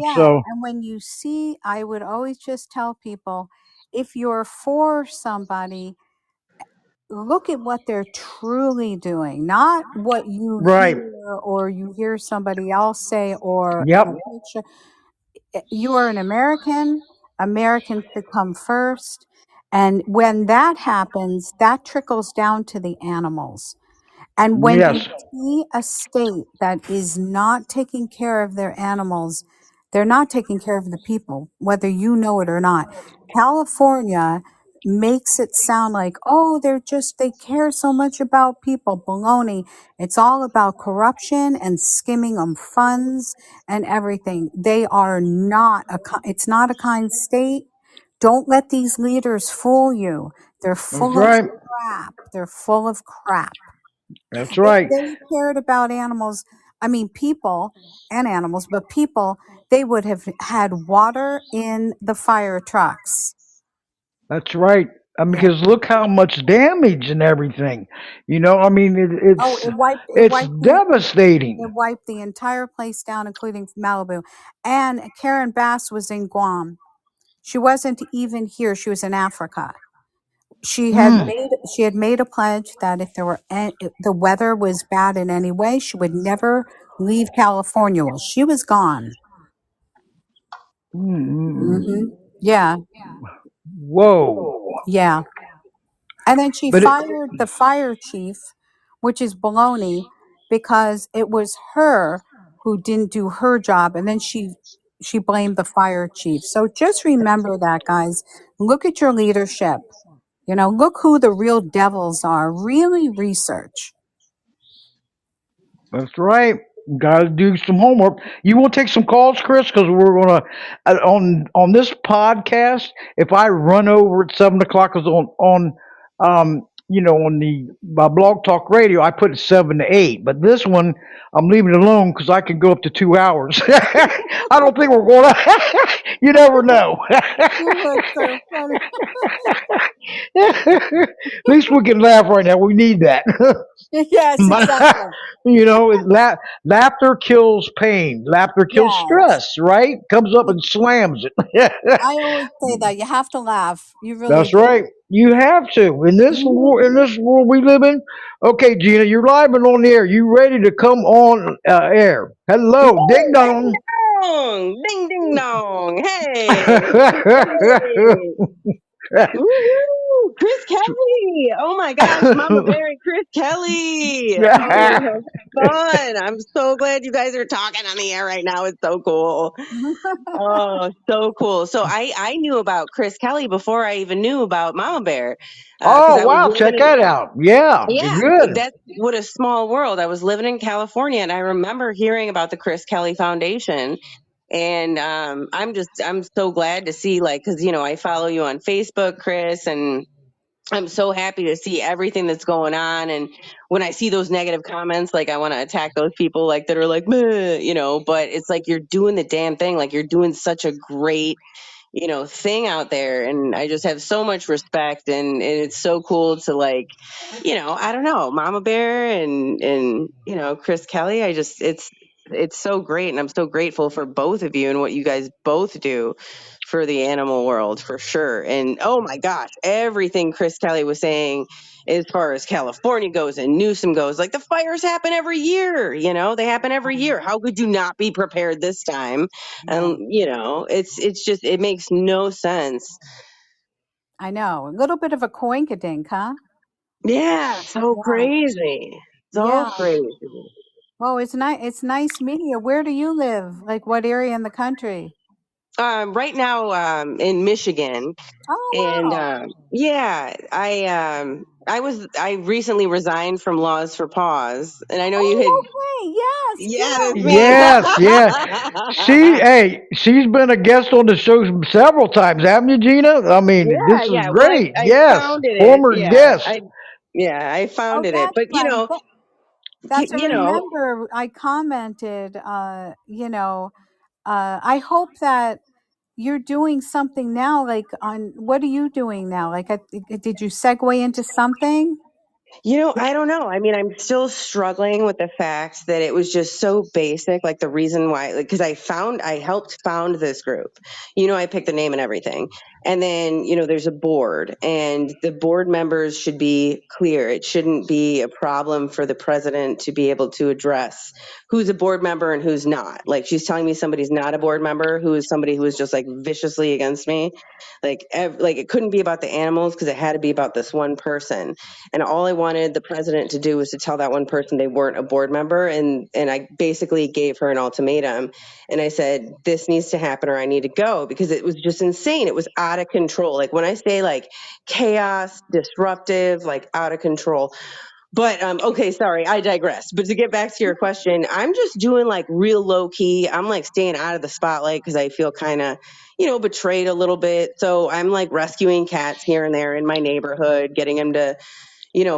yeah, So, and when you see, I would always just tell people, if you're for somebody, look at what they're truly doing, not what you right. hear or you hear somebody else say or in Yep. a picture. You are an American. Americans should come first. And when that happens, that trickles down to the animals. And when you Yes, see a state that is not taking care of their animals, they're not taking care of the people, whether you know it or not. California makes it sound like, oh, they care so much about people. Baloney. It's all about corruption and skimming on funds and everything. They are not it's not a kind state. Don't let these leaders fool you. They're that's full of right. crap. They're full of crap. That's If right. they cared about animals, I mean, people and animals, but people, they would have had water in the fire trucks. That's right. I mean, Yeah. because look how much damage and everything. I mean, Oh, it's devastating. it wiped the entire place down, including Malibu. And Karen Bass was in Guam. She wasn't even here. She was in Africa. Mm, She had made a pledge that if the weather was bad in any way, she would never leave California. Well, she was gone. mm, mm. Hmm. Yeah, Whoa. yeah. And then she But it, fired the fire chief, which is baloney, because it was her who didn't do her job, and then she blamed the fire chief. So just remember that, guys. Look at your leadership. Look who the real devils are. Really research. that's right. Got to do some homework. You want to take some calls, Chris? Because we're gonna on this podcast. If I run over at 7 o'clock, because on the Blog Talk Radio, I put it 7 to 8. But this one, I'm leaving it alone because I can go up to 2 hours. I don't think we're going to. You never know. That's so funny. At least we can laugh right now. We need that. Yes, But, exactly. laughter kills pain. Laughter kills Yes. stress, right? Comes up and slams it. I always say that you have to laugh. You really That's do. right. You have to in this Mhm. world. In this world we live in. Okay, Gina, you're live and on the air. You ready to come on air? Hello, ding Ding dong. dong, ding ding dong. Hey, hey. Woo-hoo! Kris Kelly. Oh my gosh, Mama Bear and Kris Kelly. Oh, how fun. I'm so glad you guys are talking on the air right now. It's so cool. Oh, so cool. So I knew about Kris Kelly before I even knew about Mama Bear. Because Oh I was wow, living check in that out. Yeah, yeah, good. that's what a small world. I was living in California and I remember hearing about the Kris Kelly Foundation. And I'm so glad to see, like, because I follow you on Facebook, Chris, and I'm so happy to see everything that's going on. And when I see those negative comments, like I want to attack those people like that are like, "Meh," but it's like you're doing the damn thing. Like you're doing such a great thing out there, and I just have so much respect, and it's so cool to, like, I don't know, Mama Bear and Kris Kelly. I just it's so great, and I'm so grateful for both of you and what you guys both do for the animal world, for sure. And oh my gosh, everything Kris Kelly was saying as far as California goes and Newsom goes, like the fires happen every year, they happen every year. How could you not be prepared this time? No, And it's just, it makes no sense. I know. A little bit of a coinkydink, huh? Yeah, so Yeah. crazy. So Yeah. crazy. Well, it's nice. It's nice meeting you. Where do you live? Like what area in the country? Right now, in Michigan, Oh, and wow. yeah, I recently resigned from Laws for Paws, and I know you had. Oh, okay. Yes. Yeah, Yeah. that's me. Yes, yeah. She's been a guest on the show several times, haven't you, Gina? I mean, Yeah, this is yeah. Well, great. I Yes, founded it. former Yeah, guest. I Oh, founded it. that's But right. That's I you know, remember I commented, I hope that you're doing something now, like on what are you doing now? Like, did you segue into something? I don't know. I mean, I'm still struggling with the fact that it was just so basic. Like the reason why, like, because I helped found this group. I picked the name and everything. And then, there's a board, and the board members should be clear. It shouldn't be a problem for the president to be able to address who's a board member and who's not. Like, she's telling me somebody's not a board member, who is somebody who is just like viciously against me. Like it couldn't be about the animals, because it had to be about this one person. And all I wanted the president to do was to tell that one person they weren't a board member. And I basically gave her an ultimatum, and I said, this needs to happen or I need to go, because it was just insane. It was out of control. Like, when I say like chaos, disruptive, like out of control. But okay, sorry, I digress. But to get back to your question, I'm just doing like real low key. I'm like staying out of the spotlight because I feel kind of, betrayed a little bit. So I'm like rescuing cats here and there in my neighborhood, getting them to,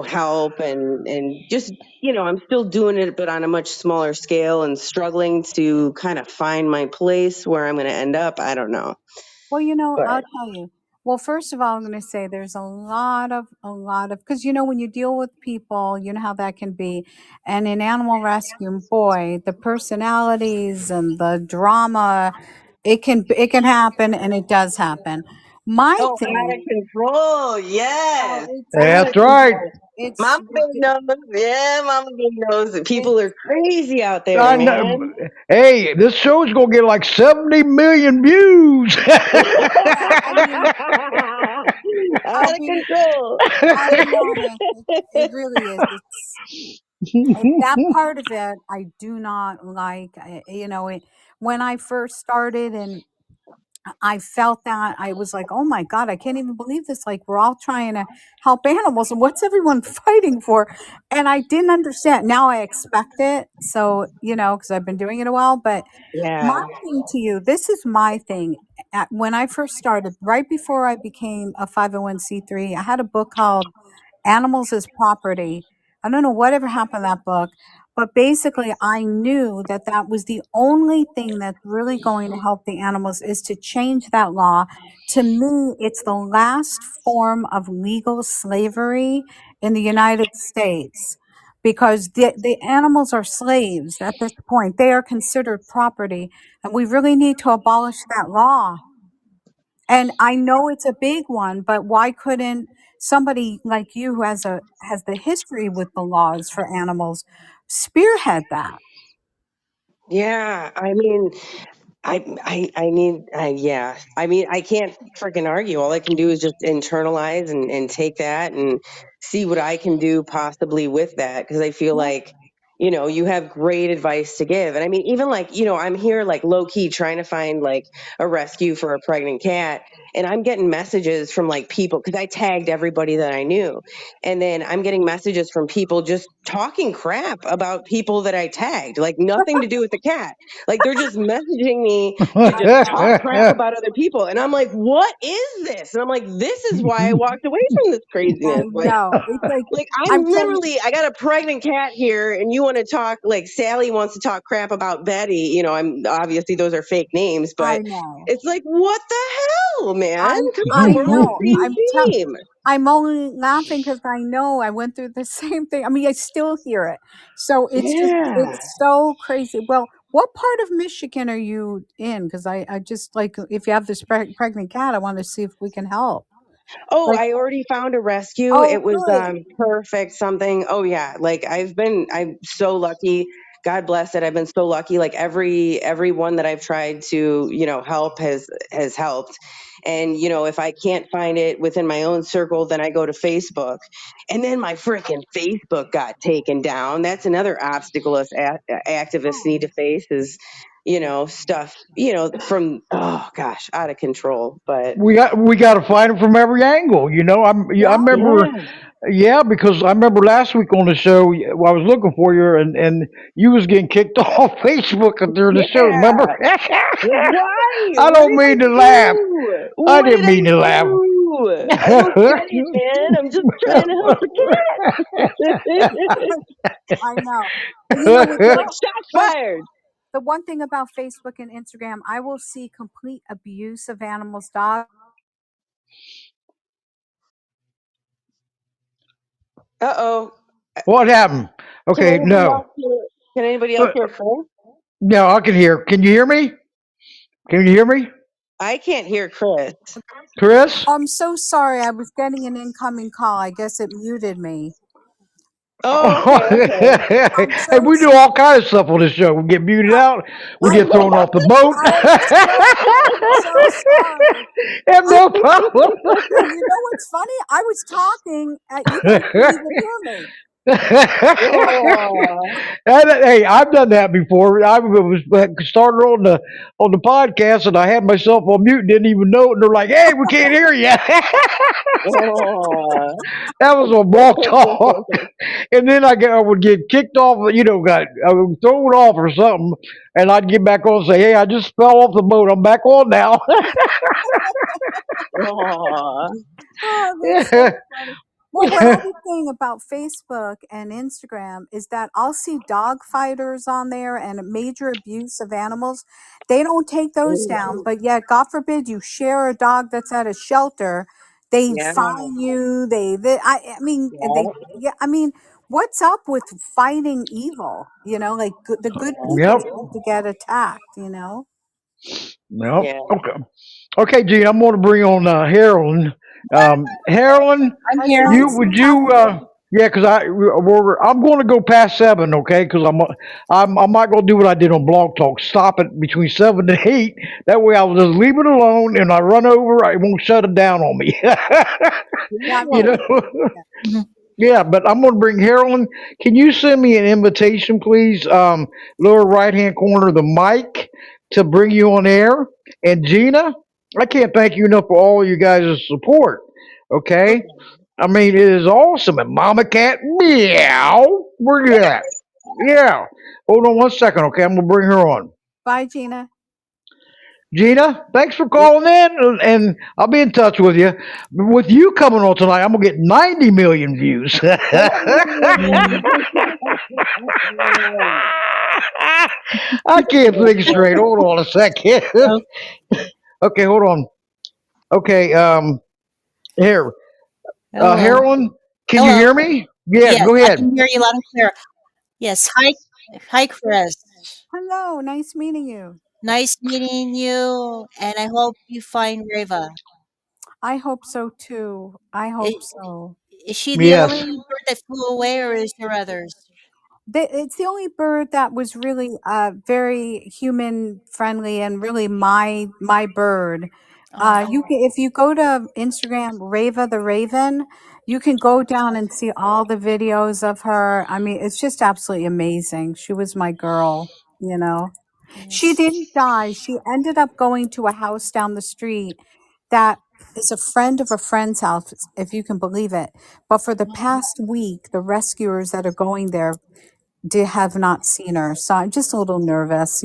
help, and just, I'm still doing it, but on a much smaller scale, and struggling to kind of find my place where I'm going to end up. I don't know. Well, But I'll tell you. Well, first of all, I'm going to say there's a lot of, because when you deal with people, you know how that can be. And in animal rescue, boy, the personalities and the drama, it can happen, and it does happen. My oh, out of thing, control. well, Yes. it's Out of That's right. control. it's Mama Big knows. Yeah, Mama Big knows. People it's are crazy out there, I know. man. Hey, this show's gonna get like 70 million views. yeah. I mean, Out I'll of be control. I'll be honest. It really is. That part of it I do not like. When I first started, and I felt that, I was like, oh my God, I can't even believe this. Like, we're all trying to help animals, and what's everyone fighting for? And I didn't understand. Now I expect it. So, because I've been doing it a while. But my Yeah. thing to you, this is my thing. When I first started, right before I became a 501c3, I had a book called Animals as Property. I don't know whatever happened to that book, but basically, I knew that that was the only thing that's really going to help the animals, is to change that law. To me, it's the last form of legal slavery in the United States, because the animals are slaves at this point. They are considered property, and we really need to abolish that law. And I know it's a big one, but why couldn't somebody like you, who has the history with the laws for animals, spearhead that? Yeah. I mean, I need, yeah. I mean, I can't freaking argue. All I can do is just internalize and take that and see what I can do possibly with that. Cause I feel Yeah. like, you have great advice to give. And I mean, even like, I'm here like low key trying to find like a rescue for a pregnant cat. And I'm getting messages from like people, cause I tagged everybody that I knew. And then I'm getting messages from people just talking crap about people that I tagged, like nothing to do with the cat. Like, they're just messaging me to I just talk know. crap about other people. And I'm like, what is this? And I'm like, this is why I walked away from this I craziness. Like, know. It's like, I'm I'm telling literally, I got a pregnant cat here, and you want to talk, like, Sally wants to talk crap about Betty. I'm obviously those are fake names, I but know. it's like, what the hell, man? I Come on, I we're on the know. same team. I'm only laughing because I know I went through the same thing. I mean, I still hear it. So Yeah. it's so crazy. Well, what part of Michigan are you in? Because I just, like, if you have this pregnant cat, I want to see if we can help. Oh, Like, I already found a rescue. oh, It was good. perfect something. Oh yeah, like I'm so lucky. God bless it. I've been so lucky. Like everyone that I've tried to, help has helped. And if I can't find it within my own circle, then I go to Facebook. And then my freaking Facebook got taken down. That's another obstacle us activists need to face is, stuff, from, oh gosh, out of control. But we got to find it from every angle. I Yeah. remember. yeah. Yeah, because I remember last week on the show, I was looking for you, and you was getting kicked off Facebook during the show. Remember? Yeah. Like, why? I What don't did I mean to laugh. do? I What did didn't I mean to laugh. do? I don't get it, man. I'm just trying to help the cat. I know. But Like, shots what fired. the one thing about Facebook and Instagram, I will see complete abuse of animals, dogs. Uh-oh. What happened? Can Okay, anybody no. else hear? Can anybody else Uh, hear Frank? No, I can hear. Can you hear me? Can you hear me? I can't hear Chris. Chris? I'm so sorry. I was getting an incoming call. I guess it muted me. Oh, okay, okay. I'm Hey, so we do all kinds of stuff on this show. We get muted out. We I get thrown off the boat. I'm so sorry. Have I no problem. and you know what's funny? I was talking, you guys didn't even hear me. Oh, Hey, I've done that before. I was started on the podcast, and I had myself on mute, and didn't even know it. And they're like, "Hey, we can't hear you." oh. That was a Blog Talk. And then I would get kicked off, I would throw it off or something, and I'd get back on and say, "Hey, I just fell off the boat. I'm back on now." Oh. Oh, that's so funny. Well, what I was saying about Facebook and Instagram is that I'll see dog fighters on there and major abuse of animals. They don't take those down, but yet, God forbid, you share a dog that's at a shelter, they Yeah, fine you. I mean, they, yeah, yeah, I mean, what's up with fighting evil? Like the good people Yep. seem to get attacked. Yep. yeah. Okay. Okay, Gene, I'm going to bring on Harlan. Harlan, I'm It's here. you nice would to have you? you. Yeah, because I'm going to go past 7, okay? Because I'm not going to do what I did on Blog Talk. Stop it between 7 and 8. That way, I'll just leave it alone, and I run over. I won't shut it down on me. Yeah, you right. know. Mhm. Yeah, but I'm going to bring Harlan. Can you send me an invitation, please? Lower right hand corner of the mic to bring you on air. And Gina, I can't thank you enough for all you guys' support. Okay, I mean it is awesome. And Mama Cat, meow. Where you at? Yeah. Hold on one second. Okay, I'm gonna bring her on. Bye, Gina. Gina, thanks for calling in, and I'll be in touch with you. With you coming on tonight, I'm gonna get 90 million views. Mm. I can't think straight. Hold on a second. Oh, Okay, hold on. Okay, here, hello. Harlan, can you Hello. hear me? Yeah, Yes, go I ahead. can hear you loud and clear. Yes. Hi. Hi, Chris. Hello, nice meeting you. Nice meeting you, and I hope you find Reva. I hope so too. I Is, hope so. is she the Yes. only bird that flew away, or is there others? It's the only bird that was really very human friendly and really my bird. Oh, You can, if you go to Instagram, Rava the Raven, you can go down and see all the videos of her. I mean, it's just absolutely amazing. She was my girl. She yes. didn't die. She ended up going to a house down the street that is a friend of a friend's house, if you can believe it. But for the Oh, past week, the rescuers that are going there have not seen her. So I'm just a little nervous.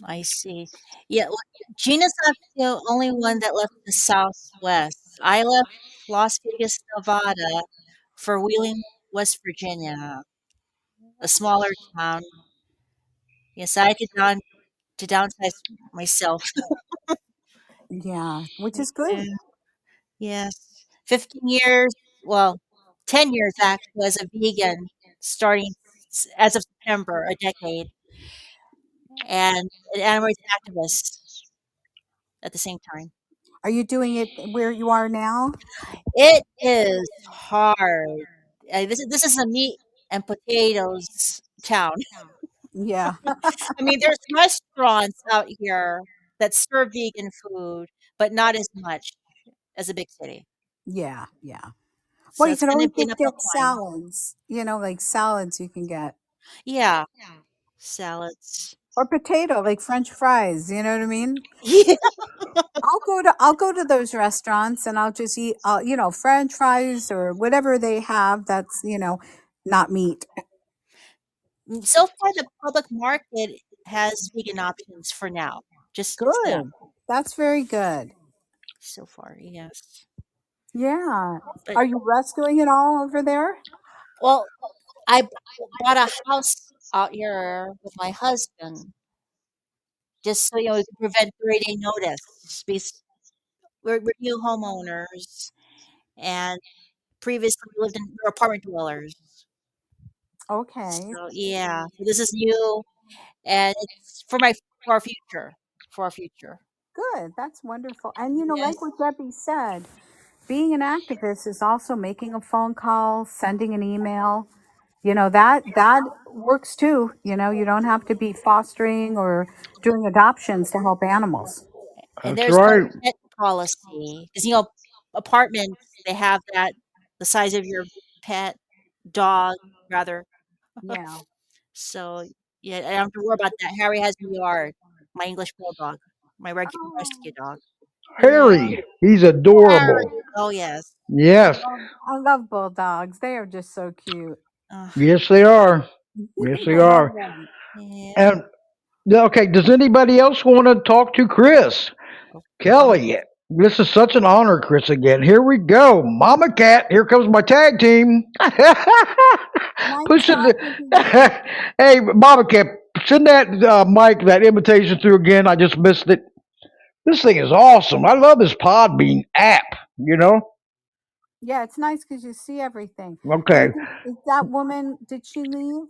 I see. Yeah, well, Gina's not the only one that left the Southwest. I left Las Vegas, Nevada, for Wheeling, West Virginia, a smaller town. Yes, I had to downsize myself. Yeah, which is Yeah, good. yes. 15 years, well, 10 years actually as a vegan, starting as of September, a decade, and an animal rights activist at the same time. Are you doing it where you are now? It is hard. This is a meat and potatoes town. Yeah, I mean, there's restaurants out here that serve vegan food, but not as much as a big city. yeah, yeah. Well, So you it's can going always to be an just uphill get climb. salads. Like salads you can get. Yeah, salads. Or potato, like French fries, you know what I mean? Yeah. I'll go to those restaurants and I'll just eat French fries or whatever they have that's, not meat. So far, the public market has vegan options for now. Just Good. them. That's very good. So far, yes. Yeah. But Are you rescuing it all over there? well, I bought a house out here with my husband just so we can prevent 3-day notice. Because we're new homeowners, and previously we lived in we were apartment dwellers. Okay. So yeah, so this is new, and it's for our future, for our future. Good. That's wonderful. And like Yes. what Debbie said, being an activist is also making a phone call, sending an email. That works too. You don't have to be fostering or doing adoptions to help animals. And That's there's no right. pet policy because apartments they have that the size of your pet dog rather. Yeah. So yeah, I don't have to worry about that. Harry has a yard. My English bulldog, my regular Oh, rescue dog. Yeah, Harry, he's Harry. adorable. Oh yes. Yes, I love bulldogs. They are just so cute. yes, they are. Yes, they I love are. them. Yeah. And yeah, okay, does anybody else want to talk to Kris Oh, oh, Kelly? This is such an honor, Kris. Again, here we go, Mama Cat. Here comes my tag team. Nice Push it. talking to you. Hey, Mama Cat, send that mic, that invitation through again. I just missed it. This thing is awesome. I love this Podbean app. You know. Yeah, it's nice because you see everything. Okay. And is that woman, did she leave?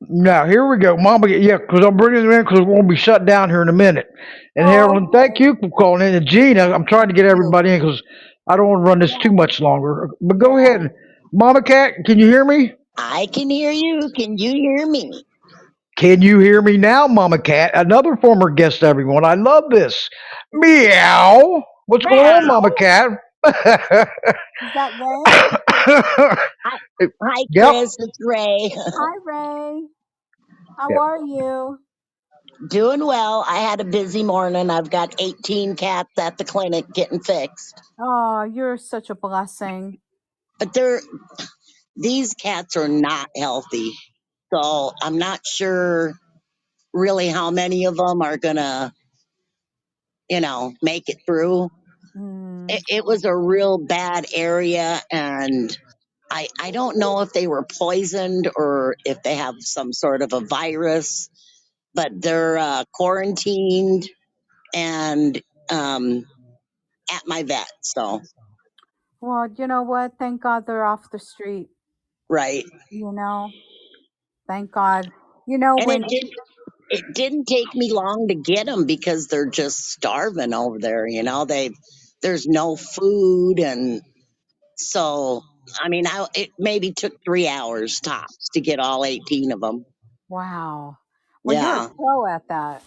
Now here we go, Mama. Yeah, because I'm bringing them in because we're gonna be shut down here in a minute. And Oh, Harold, thank okay. you for calling in. And Gina, I'm trying thank to get you. everybody in because I don't want to run this too Yeah. much longer. But go Yeah. ahead, Mama Cat. Can you hear me? I can hear you. Can you hear me? Can you hear me now, Mama Cat? Another former guest, everyone. I love this. Meow. What's going on, Meow. Mama Cat? Is that Ray? Hi, hi, Yep. Kris. It's Ray. Hi, Ray. How Yep. are you? Doing well. I had a busy morning. I've got 18 cats at the clinic getting fixed. Oh, you're such a blessing. But these cats are not healthy. So I'm not sure really how many of them are going to, make it through. Mm, It was a real bad area. And I don't know if they were poisoned or if they have some sort of a virus, but they're quarantined and um, at my vet. So, well, you know what? Thank God they're off the street. right. You know, thank God. You know, And when, it didn't take me long to get them because they're just starving over there. There's no food, and so I mean, it maybe took 3 hours tops to get all 18 of them. wow. Well, you're a Yeah. pro at that.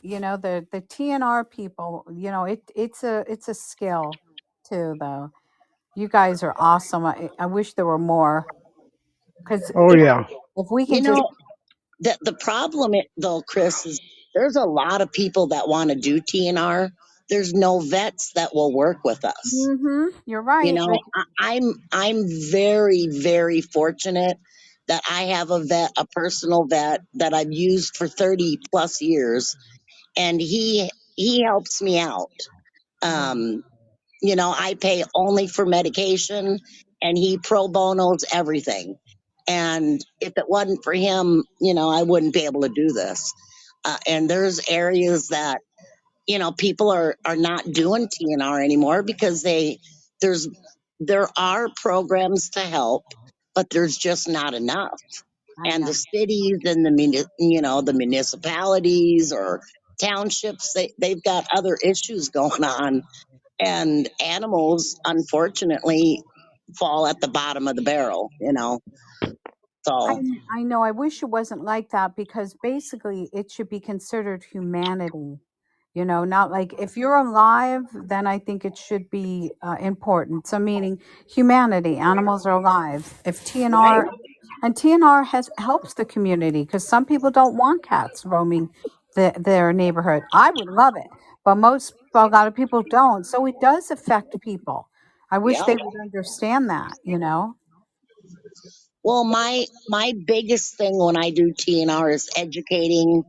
The TNR people, it's a skill too, though. You guys are awesome. I wish there were more because Oh It, yeah. if we you can just, know, the problem, though, Kris, is there's a lot of people that want to do TNR. There's no vets that will work with us. you're right. I'm very, very fortunate that I have a personal vet that I've used for 30 plus years, and he helps me out. Um, I pay only for medication, and he pro bonos everything. And if it wasn't for him, I wouldn't be able to do this. And there's areas that people are not doing TNR anymore because there's there are programs to help, but there's just not enough. I And know. the cities and the municipalities or townships, they've got other issues going on, and animals unfortunately fall at the bottom of the barrel. I So I know. I wish it wasn't like that because basically it should be considered humanity. Not like if you're alive, then I think it should be important. So meaning humanity, animals are alive. If right. TNR and TNR has helps the community because some people don't want cats roaming their neighborhood. I would love it, but a lot of people don't. So it does affect people. I wish Yeah. they would understand that. Well, my biggest thing when I do TNR is educating,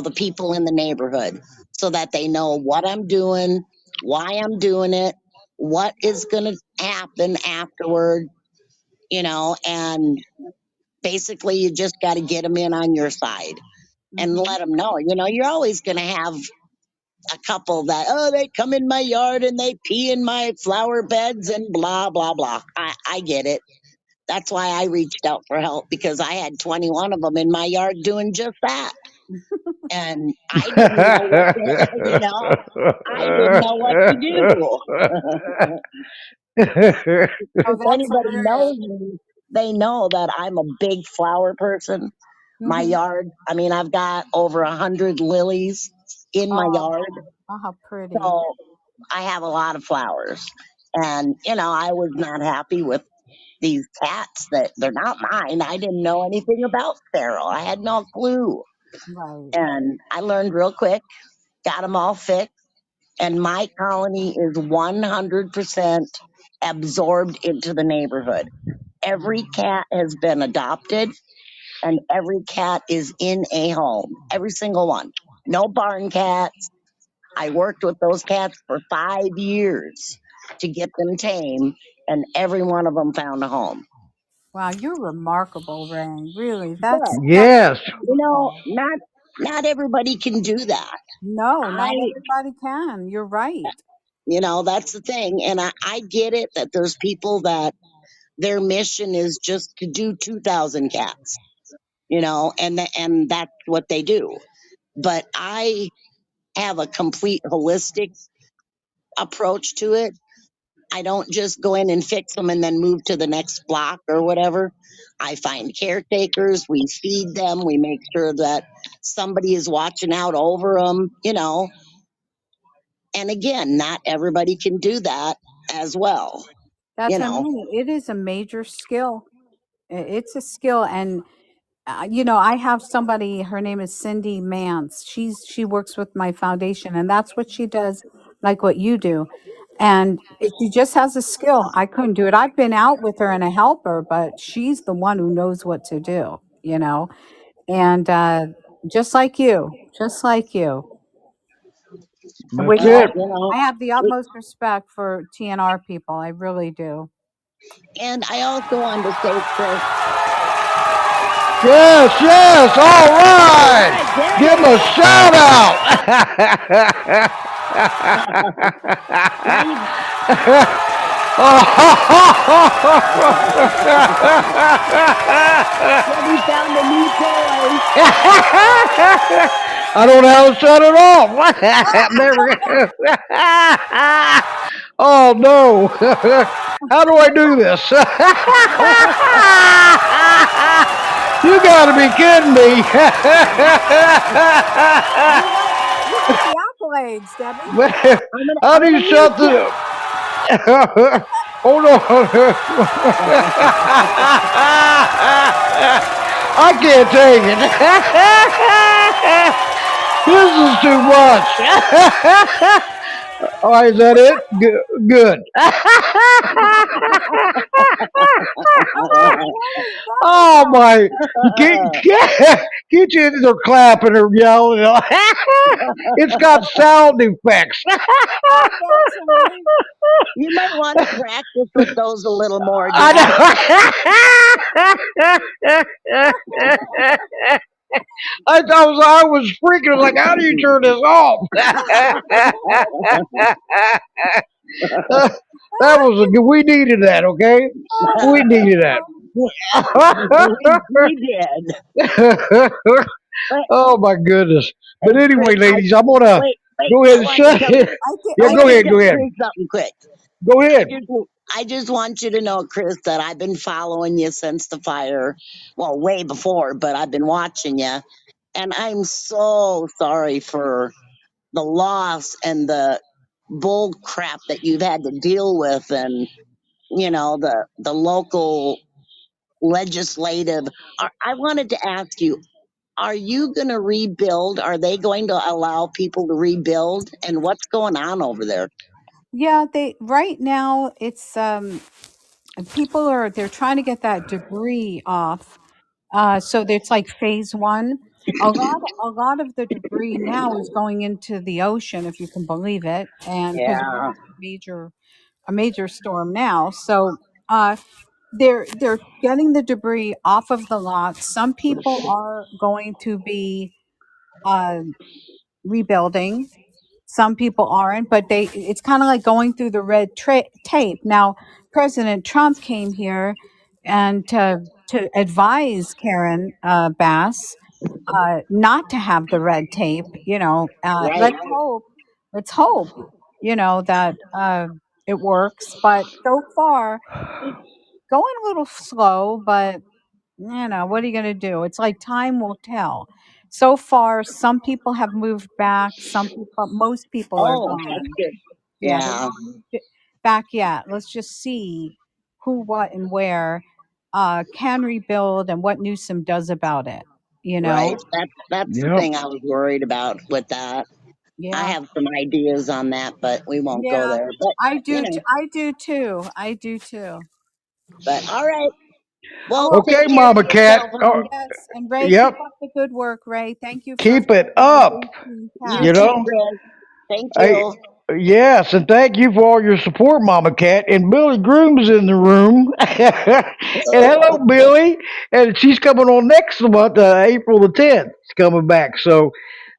the people in the neighborhood so that they know what I'm doing, why I'm doing it, what is going to happen afterward, and basically you just got to get them in on your side and Hmm. let them know. You're always going to have a couple that, oh, they come in my yard and they pee in my flower beds and blah, blah, blah. I get it. That's why I reached out for help because I had 21 of them in my yard doing just that. And I didn't know what to, I didn't know what to do. Oh, If that's anybody hilarious. knows me, they know that I'm a big flower person. My Hmm. yard, I mean, I've got over 100 lilies in my Oh, yard. oh, how pretty. So I have a lot of flowers. And, I was not happy with these cats that they're not mine. I didn't know anything about feral. I had no clue. Right. And I learned real quick, got them all fixed. And my colony is 100% absorbed into the neighborhood. Every cat has been adopted and every cat is in a home. Every single one. No barn cats. I worked with those cats for 5 years to get them tame, and every one of them found a home. Wow, you're remarkable, Ray. Really, But that's Yes. beautiful. not everybody can do that. No, I, not everybody can. You're right. that's the thing, and I get it that there's people that their mission is just to do 2,000 cats, and that's what they do. But I have a complete holistic approach to it. I don't just go in and fix them and then move to the next block or whatever. I find caretakers, we feed them, we make sure that somebody is watching out over them. And again, not everybody can do that as well, you That's, I know. mean, it is a major skill. It's a skill, and I have somebody. Her name is Cindy Mance. She works with my foundation, and that's what she does, like what you do. And she just has a skill. I couldn't do it. I've been out with her and I help her, but she's the one who knows what to do. And just like you, just like you, That's which Well, it. I have the utmost respect for TNR people. I really do. and I also wanted to say, Chris, Yes, yes. All all right. right, there Give you him a shout go. Now you, yeah, we found a new toy. out. I don't know how to shut it off. Never. Oh no. How do I do this? You gotta be kidding me. You got you get the accolades, Debbie. How I'm do you gonna mute shut you. the hold on. I can't take it. This is too much. All right, is that it? Good. What is Oh that my! Get you into there clapping or yelling. It's got sound effects. about? That's amazing. You might want to practice with those a little more, Dad. I was freaking. I was like, how do you turn this off? That was a good. We needed that. Okay, we needed that. We did. But, Oh my goodness! But hey, Chris, anyway, I ladies, I'm gonna wait. go I ahead and want to shut tell it. Yeah, I I go want think to ahead. tell Go ahead. Chris something quick. Go I ahead. just I just want you to know, Chris, that I've been following you since the fire. Well, way before, but I've been watching you, and I'm so sorry for the loss and the bull crap that you've had to deal with, and the local legislative. I wanted to ask you: are you going to rebuild? Are they going to allow people to rebuild? And what's going on over there? yeah, they right now it's people they're trying to get that debris off. So it's like phase one. A lot of the debris now is going into the ocean, if you can believe it, and because we're Yeah. in a major storm now. So they're getting the debris off of the lot. Some people are going to be uh, rebuilding. Some people aren't, but it's kind of like going through the tape. Now, President Trump came here and to advise Karen Bass. not to have the red tape. Right. Let's hope, that it works. But so far, it's going a little slow, but what are you going to do? It's like time will tell. So far, some people have moved back. Most people are Oh, that's gone. good. Yeah, they're Yeah. not moved back yet. Let's just see who, what, and where can rebuild and what Newsom does about it. You know? Right. That's the Yep. thing I was worried about with that. I Yeah, have some ideas on that, but we won't go yeah. there. But you know, I do too. I do too. but all right. Well, Oh, take Okay, care of Mama Cat. yourself. Oh, yes. And Ray, keep yep. up the good work, Ray. Thank you for Keep it the up. routine You You cast. too, know. Chris. Thank I you. Yes, and thank you for all your support, Mama Cat. And Billy Groom's in the room. And hello, Billy. And she's coming on next month, April the 10th. She's coming back. So,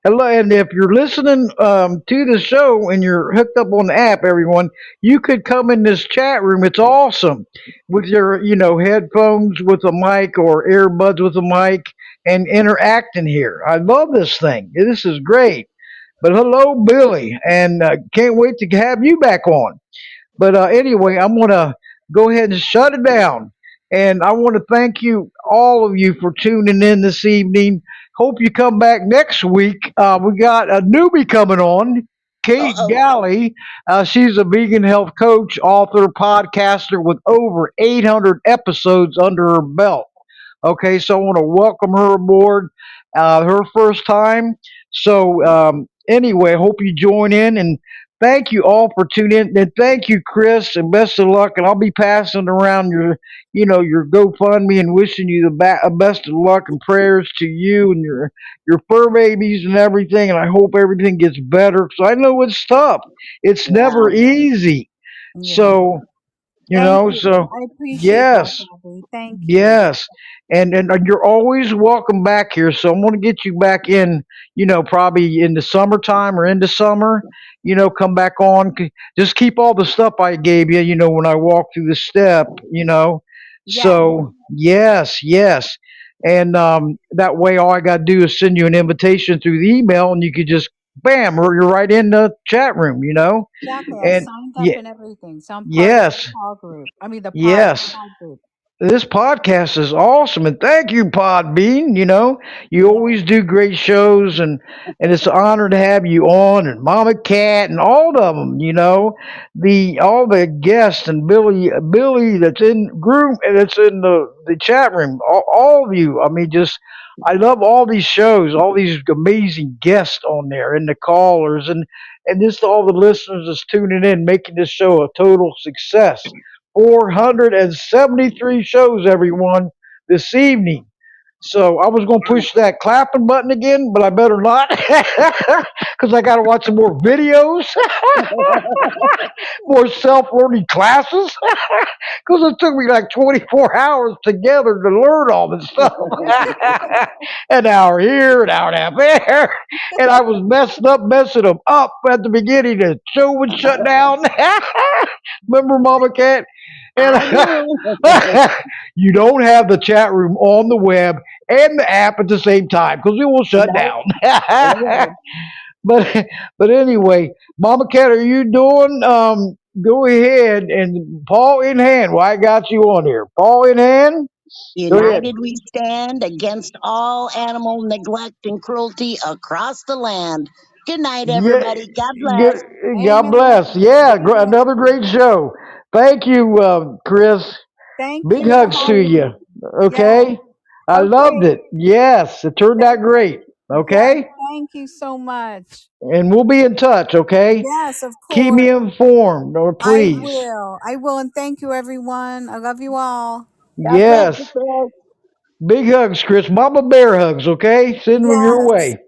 hello. And if you're listening to the show and you're hooked up on the app, everyone, you could come in this chat room. It's awesome with your, headphones with a mic or earbuds with a mic and interact in here. I love this thing. This is great. But hello, Billy, and can't wait to have you back on. But anyway, I'm going to go ahead and shut it down. And I want to thank you, all of you, for tuning in this evening. Hope you come back next week. We got a newbie coming on, Uh Kate oh. Galley. She's a vegan health coach, author, podcaster with over 800 episodes under her belt. Okay, so I want to welcome her aboard, her first time. So, anyway, hope you join in and thank you all for tuning in. And thank you, Chris, and best of luck. And I'll be passing around your GoFundMe and wishing you the best of luck and prayers to you and your fur babies and everything. And I hope everything gets better because I know it's tough. It's Yeah. never easy. Yeah. So, Thank you. so I appreciate that, yes. Bobby. Thank you. Yes, and you're always welcome back here. So I'm going to get you back in. Probably in the summertime or into summer. Come back on. Just keep all the stuff I gave you. When I walk through the step. Yes. So yes, yes, and that way all I got to do is send you an invitation through the email, and you could just bam, or you're right in the chat room. Exactly. I And signed up yeah, and everything. So I'm part of the yes, call group. I mean, the yes. pod group. This podcast is awesome, and thank you, Podbean. You Yeah. always do great shows, and it's an honor to have you on, and Mama Cat, and all of them. The all the guests and Billy that's in group and that's in the chat room. All of you. I mean, just I love all these shows, all these amazing guests on there, and the callers, and just all the listeners that's tuning in, making this show a total success. 473 shows, everyone, this evening. So I was going to push that clapping button again, but I better not because I got to watch some more videos, more self-learning classes because it took me like 24 hours together to learn all this stuff. An hour here, an hour and a half there, and I was messing them up at the beginning. The show would shut down. Remember, Mama Cat? And I do. you don't have the chat room on the web and the app at the same time because it will shut No, down. it will. but but anyway, Mama Cat, are you doing? Go ahead and paw in hand. Well, I got you on here. Paw in hand. Go ahead. United we stand against all animal neglect and cruelty across the land. Good night, Yeah, everybody. God bless. God bless. Amen. Yeah, another Amen. great show. Thank you, Chris. Thank Big you, hugs to Bobby. you. Yeah. Okay. I loved Okay. it. Yes, it turned out great. Yes. Okay. Thank you so much. And we'll be in touch. Okay. Yes, of Keep course. me informed, or I please. will. I will. And thank you, everyone. I love you all. God bless you, Yes. Chris. Big hugs, Chris. Mama Bear hugs. Okay. Send them your Yes. way.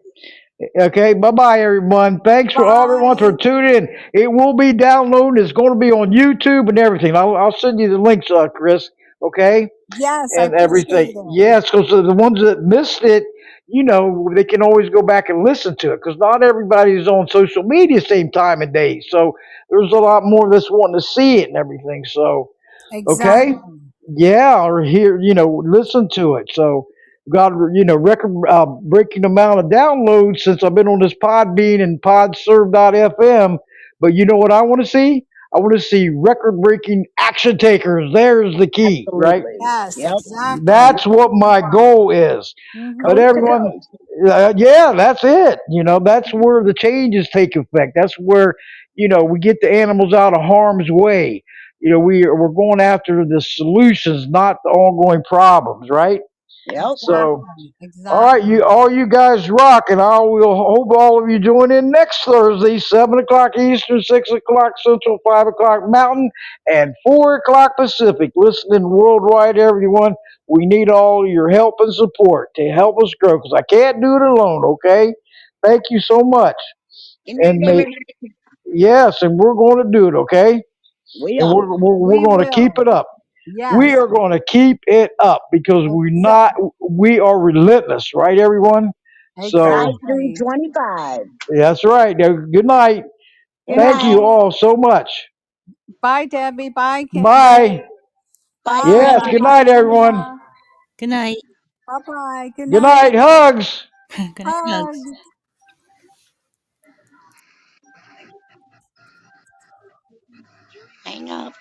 Okay, bye bye, everyone. Thanks for all everyone for Bye. tuning in. It will be downloaded. It's going to be on YouTube and everything. I'll send you the links, Chris. Okay, Yes, I and appreciate everything. it. Yes, because the ones that missed it, they can always go back and listen to it because not everybody is on social media same time of day. So there's a lot more that's wanting to see it and everything. So okay, Exactly. yeah, or hear, listen to it. So. got record breaking amount of downloads since I've been on this Podbean and Podserve.fm. But you know what I want to see? I want to see record breaking action takers. There's the key, right? Absolutely. Yes, Yep. exactly. That's what my goal is. But Hmm. Coast to everyone, coast. yeah, that's it. That's where the changes take effect. That's where we get the animals out of harm's way. We're going after the solutions, not the ongoing problems, right? Yep. So, Exactly. all right, Exactly. all you guys rock, and I will hope all of you join in next Thursday, 7 o'clock Eastern, 6 o'clock Central, 5 o'clock Mountain, and 4 o'clock Pacific. Listening worldwide, everyone. We need all your help and support to help us grow, because I can't do it alone. Okay, thank you so much, Good and night, may everybody. yes, and we're going to do it. Okay, We and are. we're We going to keep will. it up. We Yes, are going to keep it up because exactly. we are relentless, right, everyone? 5 So through Exactly. 25. that's right. Now, good night. Good Good Thank you night. night. all so much. Bye, Debbie. Bye, Rick. Bye. Bye, Yes, Bye. good Kris. Bye, night, everyone. Linda. Good night. Bye bye. Good Good night. night. Hugs. Good night, hugs. Hugs. Hang up.